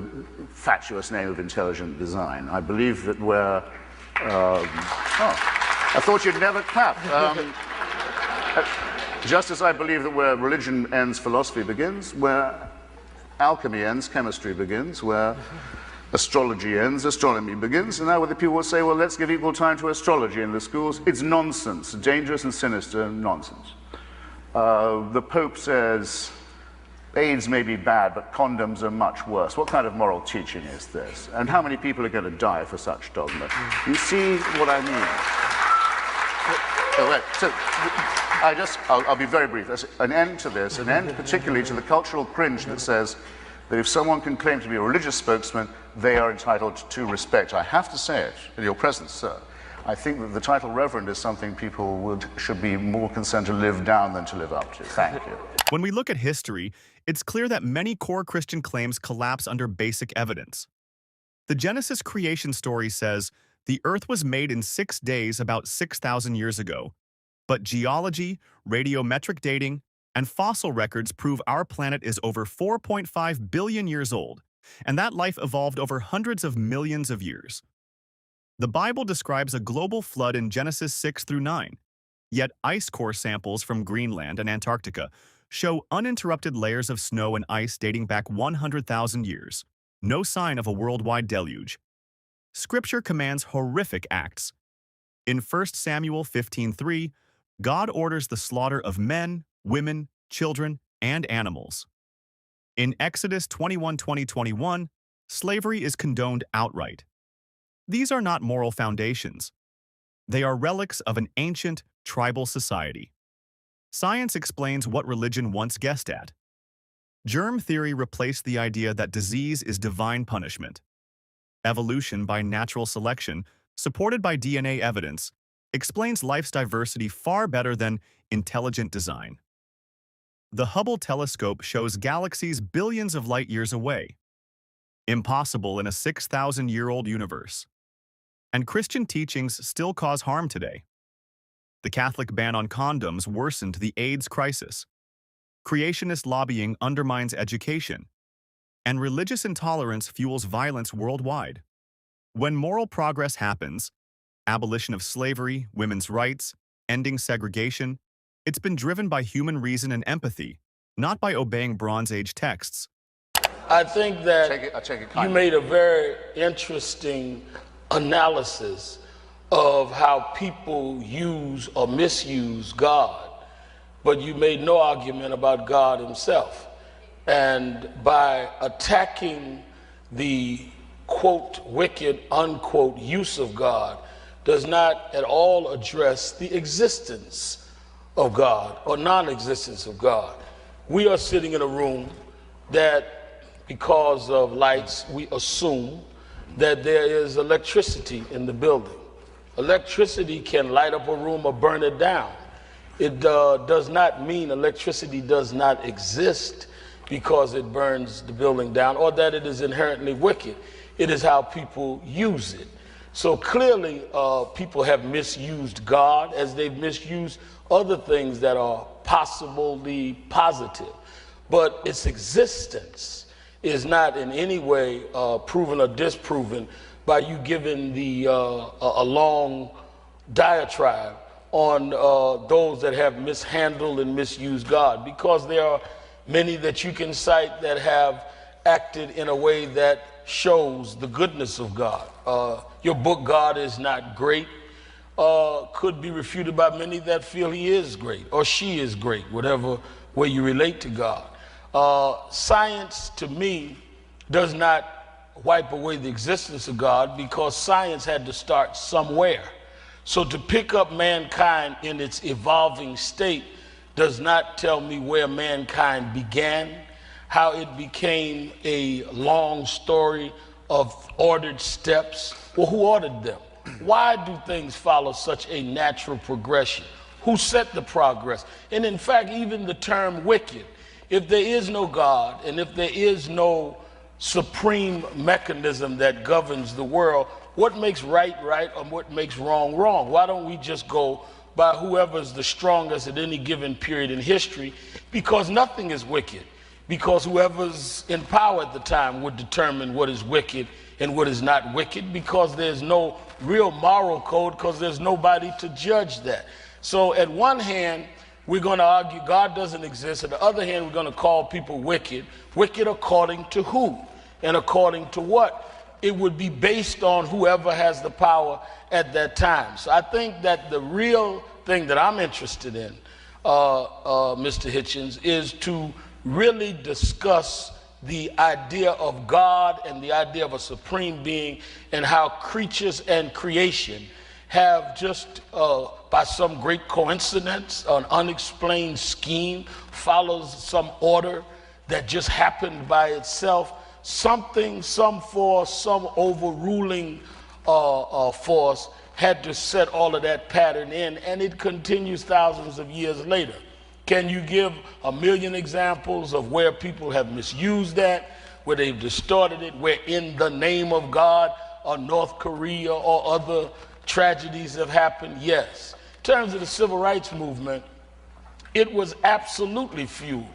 fatuous name of intelligent design. I believe that where... I thought you'd never clap. Just as I believe that where religion ends, philosophy begins, where alchemy ends, chemistry begins, where astrology ends, astronomy begins, and now whether people will say, well, let's give equal time to astrology in the schools, it's nonsense, dangerous and sinister nonsense. The Pope says, AIDS may be bad, but condoms are much worse. What kind of moral teaching is this? And how many people are going to die for such dogma? You see what I mean? I'll be very brief. There's an end to this, an end particularly to the cultural cringe that says that if someone can claim to be a religious spokesman, they are entitled to respect. I have to say it in your presence, sir. I think that the title Reverend is something people should be more concerned to live down than to live up to. Thank you. When we look at history, it's clear that many core Christian claims collapse under basic evidence. The Genesis creation story says, the earth was made in 6 days about 6,000 years ago. But geology, radiometric dating, and fossil records prove our planet is over 4.5 billion years old, and that life evolved over hundreds of millions of years. The Bible describes a global flood in Genesis 6 through 9, yet ice core samples from Greenland and Antarctica show uninterrupted layers of snow and ice dating back 100,000 years. No sign of a worldwide deluge. Scripture commands horrific acts. In 1 Samuel 15:3, God orders the slaughter of men, women, children, and animals. In Exodus 21:20-21, slavery is condoned outright. These are not moral foundations. They are relics of an ancient, tribal society. Science explains what religion once guessed at. Germ theory replaced the idea that disease is divine punishment. Evolution by natural selection, supported by DNA evidence, explains life's diversity far better than intelligent design. The Hubble telescope shows galaxies billions of light years away. Impossible in a 6,000-year-old universe. And Christian teachings still cause harm today. The Catholic ban on condoms worsened the AIDS crisis. Creationist lobbying undermines education. And religious intolerance fuels violence worldwide. When moral progress happens, abolition of slavery, women's rights, ending segregation, it's been driven by human reason and empathy, not by obeying Bronze Age texts. I think that you made a very interesting analysis of how people use or misuse God, but you made no argument about God himself. And by attacking the quote wicked unquote use of God does not at all address the existence of God or non-existence of God. We are sitting in a room that, because of lights, we assume that there is electricity in the building. Electricity can light up a room or burn it down. It does not mean electricity does not exist because it burns the building down, or that it is inherently wicked. It is how people use it. So clearly, people have misused God as they've misused other things that are possibly positive. But its existence is not in any way proven or disproven by you giving a long diatribe on those that have mishandled and misused God, because there are many that you can cite that have acted in a way that shows the goodness of God. Your book, God is Not Great, could be refuted by many that feel he is great or she is great, whatever way you relate to God. Science, to me, does not wipe away the existence of God, because science had to start somewhere. So to pick up mankind in its evolving state does not tell me where mankind began, how it became a long story of ordered steps. Well, who ordered them? Why do things follow such a natural progression? Who set the progress? And in fact, even the term wicked If there is no God, and if there is no supreme mechanism that governs the world, what makes right right and what makes wrong wrong? Why don't we just go by whoever's the strongest at any given period in history? Because nothing is wicked. Because whoever's in power at the time would determine what is wicked and what is not wicked, because there's no real moral code, because there's nobody to judge that. So at one hand, we're going to argue God doesn't exist. At the other hand, we're going to call people wicked. Wicked according to who? And according to what? It would be based on whoever has the power at that time. So I think that the real thing that I'm interested in, Mr. Hitchens, is to really discuss the idea of God and the idea of a supreme being, and how creatures and creation have just by some great coincidence, an unexplained scheme, follows some order that just happened by itself. Something, some force, some overruling force had to set all of that pattern in, and it continues thousands of years later. Can you give a million examples of where people have misused that, where they've distorted it, where in the name of God, or North Korea or other tragedies have happened? Yes. In terms of the civil rights movement, it was absolutely fueled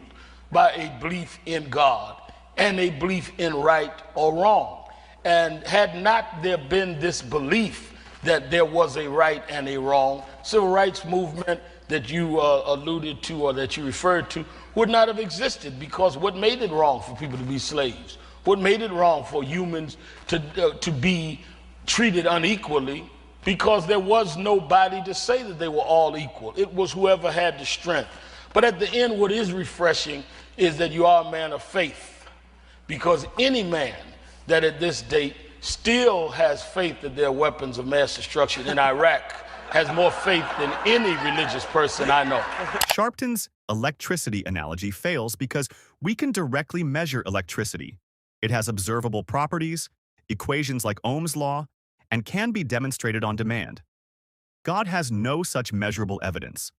by a belief in God and a belief in right or wrong. And had not there been this belief that there was a right and a wrong, civil rights movement that you alluded to or that you referred to would not have existed, because what made it wrong for people to be slaves? What made it wrong for humans to be treated unequally? Because there was nobody to say that they were all equal. It was whoever had the strength. But at the end, what is refreshing is that you are a man of faith, because any man that at this date still has faith that there are weapons of mass destruction in Iraq has more faith than any religious person I know. Sharpton's electricity analogy fails because we can directly measure electricity. It has observable properties, equations like Ohm's law, and can be demonstrated on demand. God has no such measurable evidence.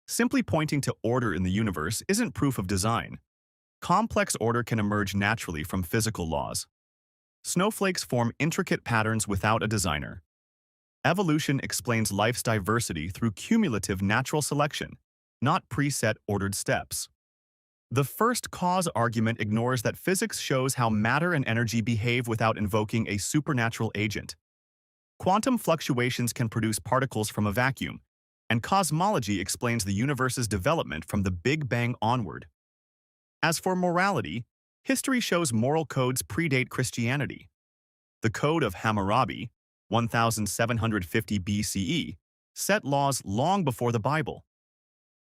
Simply pointing to order in the universe isn't proof of design. Complex order can emerge naturally from physical laws. Snowflakes form intricate patterns without a designer. Evolution explains life's diversity through cumulative natural selection, not preset ordered steps. The first cause argument ignores that physics shows how matter and energy behave without invoking a supernatural agent. Quantum fluctuations can produce particles from a vacuum, and cosmology explains the universe's development from the Big Bang onward. As for morality, history shows moral codes predate Christianity. The Code of Hammurabi, 1750 BCE, set laws long before the Bible.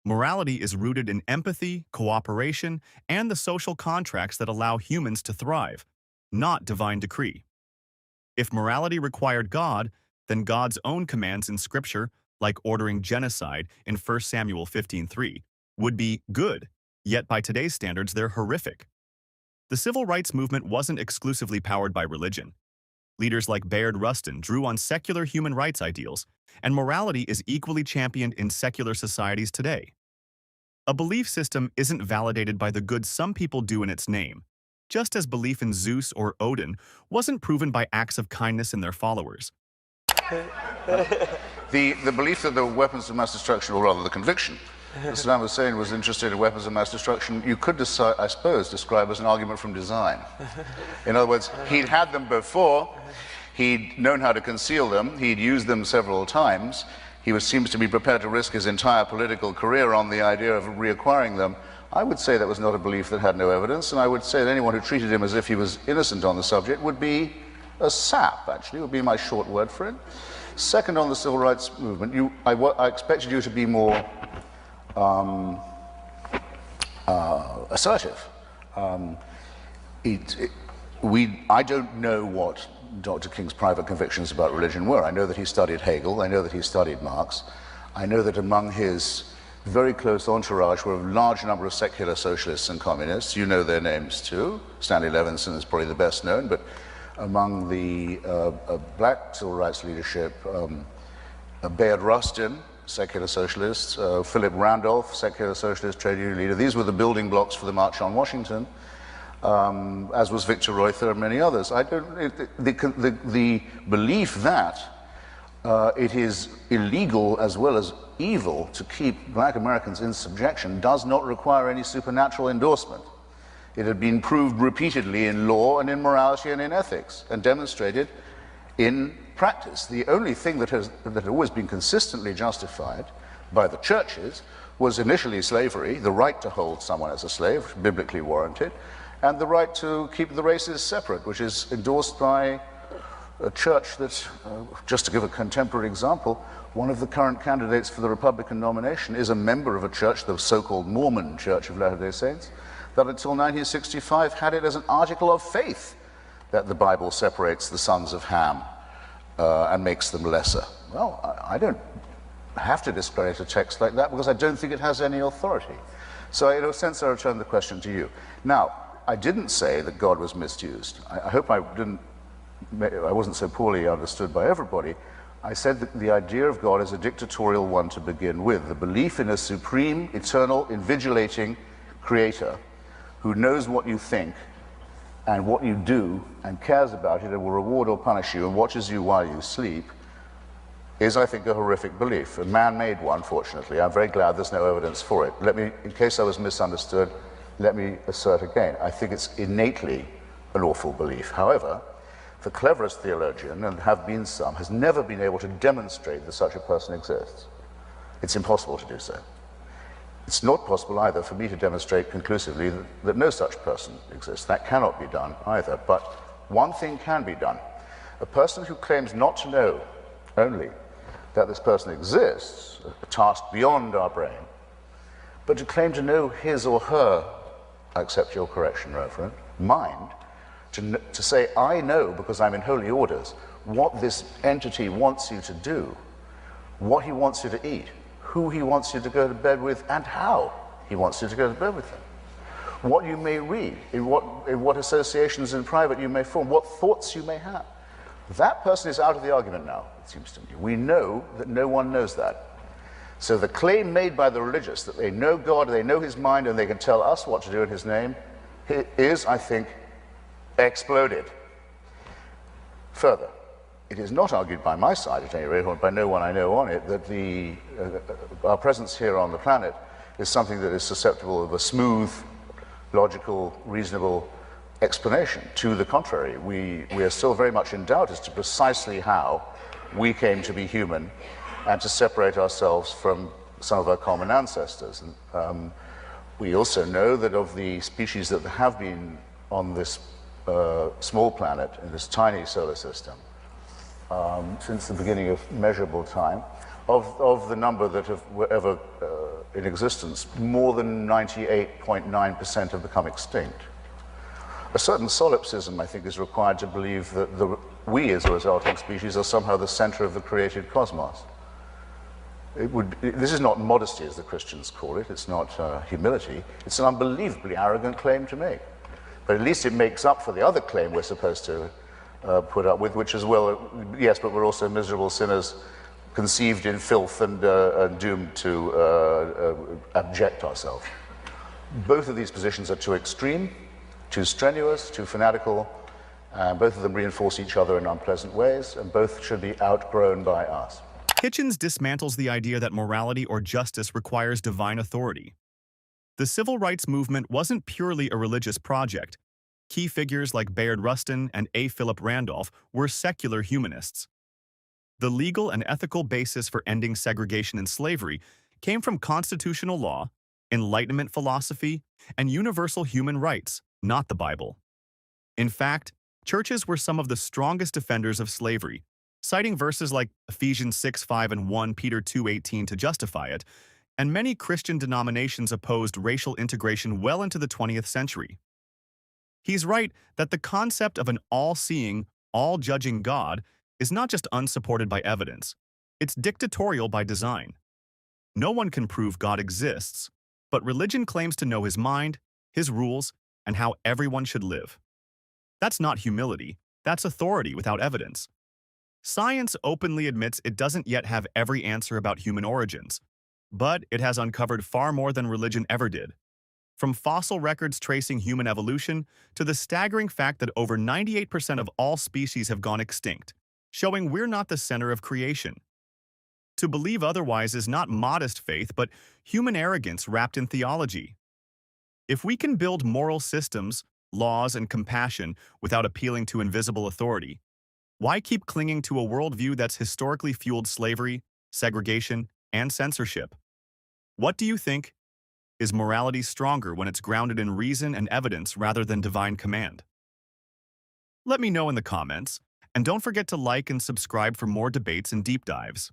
Morality is rooted in empathy, cooperation, and the social contracts that allow humans to thrive, not divine decree. If morality required God, then God's own commands in Scripture, like ordering genocide in 1 Samuel 15:3, would be good, yet by today's standards they're horrific. The civil rights movement wasn't exclusively powered by religion. Leaders like Bayard Rustin drew on secular human rights ideals, and morality is equally championed in secular societies today. A belief system isn't validated by the good some people do in its name, just as belief in Zeus or Odin wasn't proven by acts of kindness in their followers. The belief that there were weapons of mass destruction, or rather the conviction that Saddam Hussein was interested in weapons of mass destruction, you could, I suppose, describe as an argument from design. In other words, he'd had them before, he'd known how to conceal them, he'd used them several times, he seems to be prepared to risk his entire political career on the idea of reacquiring them. I would say that was not a belief that had no evidence, and I would say that anyone who treated him as if he was innocent on the subject would be a sap, actually, would be my short word for it. Second, on the civil rights movement, I expected you to be more assertive. I don't know what Dr. King's private convictions about religion were. I know that he studied Hegel, I know that he studied Marx, I know that among his very close entourage were a large number of secular socialists and communists. You know their names too. Stanley Levinson is probably the best known, but among the black civil rights leadership, Bayard Rustin, secular socialist, Philip Randolph, secular socialist trade union leader. These were the building blocks for the March on Washington, as was Victor Reuther and many others. The belief that it is illegal as well as evil to keep black Americans in subjection does not require any supernatural endorsement. It had been proved repeatedly in law and in morality and in ethics, and demonstrated in practice. The only thing that had always been consistently justified by the churches was initially slavery, the right to hold someone as a slave, biblically warranted, and the right to keep the races separate, which is endorsed by a church that, just to give a contemporary example, one of the current candidates for the Republican nomination is a member of a church, the so-called Mormon Church of Latter-day Saints, that until 1965 had it as an article of faith that the Bible separates the sons of Ham and makes them lesser. Well, I don't have to discredit a text like that because I don't think it has any authority. So in a sense, I return the question to you. Now, I didn't say that God was misused. I hope I wasn't so poorly understood by everybody. I said that the idea of God is a dictatorial one to begin with, the belief in a supreme, eternal, invigilating creator who knows what you think and what you do and cares about it and will reward or punish you and watches you while you sleep is, I think, a horrific belief, a man-made one, fortunately. I'm very glad there's no evidence for it. Let me, in case I was misunderstood, let me assert again, I think it's innately an awful belief. However, the cleverest theologian, and have been some, has never been able to demonstrate that such a person exists. It's impossible to do so. It's not possible either for me to demonstrate conclusively that no such person exists. That cannot be done either. But one thing can be done. A person who claims not to know only that this person exists, a task beyond our brain, but to claim to know his or her, I accept your correction, Reverend, mind, to say, I know because I'm in holy orders, what this entity wants you to do, what he wants you to eat, who he wants you to go to bed with, and how he wants you to go to bed with him. What you may read, in what associations in private you may form, what thoughts you may have. That person is out of the argument now, it seems to me. We know that no one knows that. So the claim made by the religious that they know God, they know his mind, and they can tell us what to do in his name is, I think, exploded. Further, it is not argued by my side, at any rate, or by no one I know on it, that our presence here on the planet is something that is susceptible of a smooth, logical, reasonable explanation. To the contrary, we are still very much in doubt as to precisely how we came to be human and to separate ourselves from some of our common ancestors. And, we also know that of the species that have been on this small planet, in this tiny solar system, since the beginning of measurable time, of the number that were ever in existence, more than 98.9% have become extinct. A certain solipsism, I think, is required to believe that we, as a resulting species, are somehow the center of the created cosmos. This is not modesty, as the Christians call it. It's not humility. It's an unbelievably arrogant claim to make. But at least it makes up for the other claim we're supposed to put up with, which is, well, yes, but we're also miserable sinners conceived in filth and doomed to abject ourselves. Both of these positions are too extreme, too strenuous, too fanatical, and both of them reinforce each other in unpleasant ways, and both should be outgrown by us. Hitchens dismantles the idea that morality or justice requires divine authority. The civil rights movement wasn't purely a religious project. Key figures like Bayard Rustin and A. Philip Randolph were secular humanists. The legal and ethical basis for ending segregation and slavery came from constitutional law, Enlightenment philosophy, and universal human rights, not the Bible. In fact, churches were some of the strongest defenders of slavery, citing verses like Ephesians 6:5 and 1 Peter 2:18 to justify it, and many Christian denominations opposed racial integration well into the 20th century. He's right that the concept of an all-seeing, all-judging God is not just unsupported by evidence, it's dictatorial by design. No one can prove God exists, but religion claims to know his mind, his rules, and how everyone should live. That's not humility, that's authority without evidence. Science openly admits it doesn't yet have every answer about human origins, but it has uncovered far more than religion ever did. From fossil records tracing human evolution to the staggering fact that over 98% of all species have gone extinct, showing we're not the center of creation. To believe otherwise is not modest faith, but human arrogance wrapped in theology. If we can build moral systems, laws, and compassion without appealing to invisible authority, why keep clinging to a worldview that's historically fueled slavery, segregation, and censorship? What do you think? Is morality stronger when it's grounded in reason and evidence rather than divine command? Let me know in the comments, and don't forget to like and subscribe for more debates and deep dives.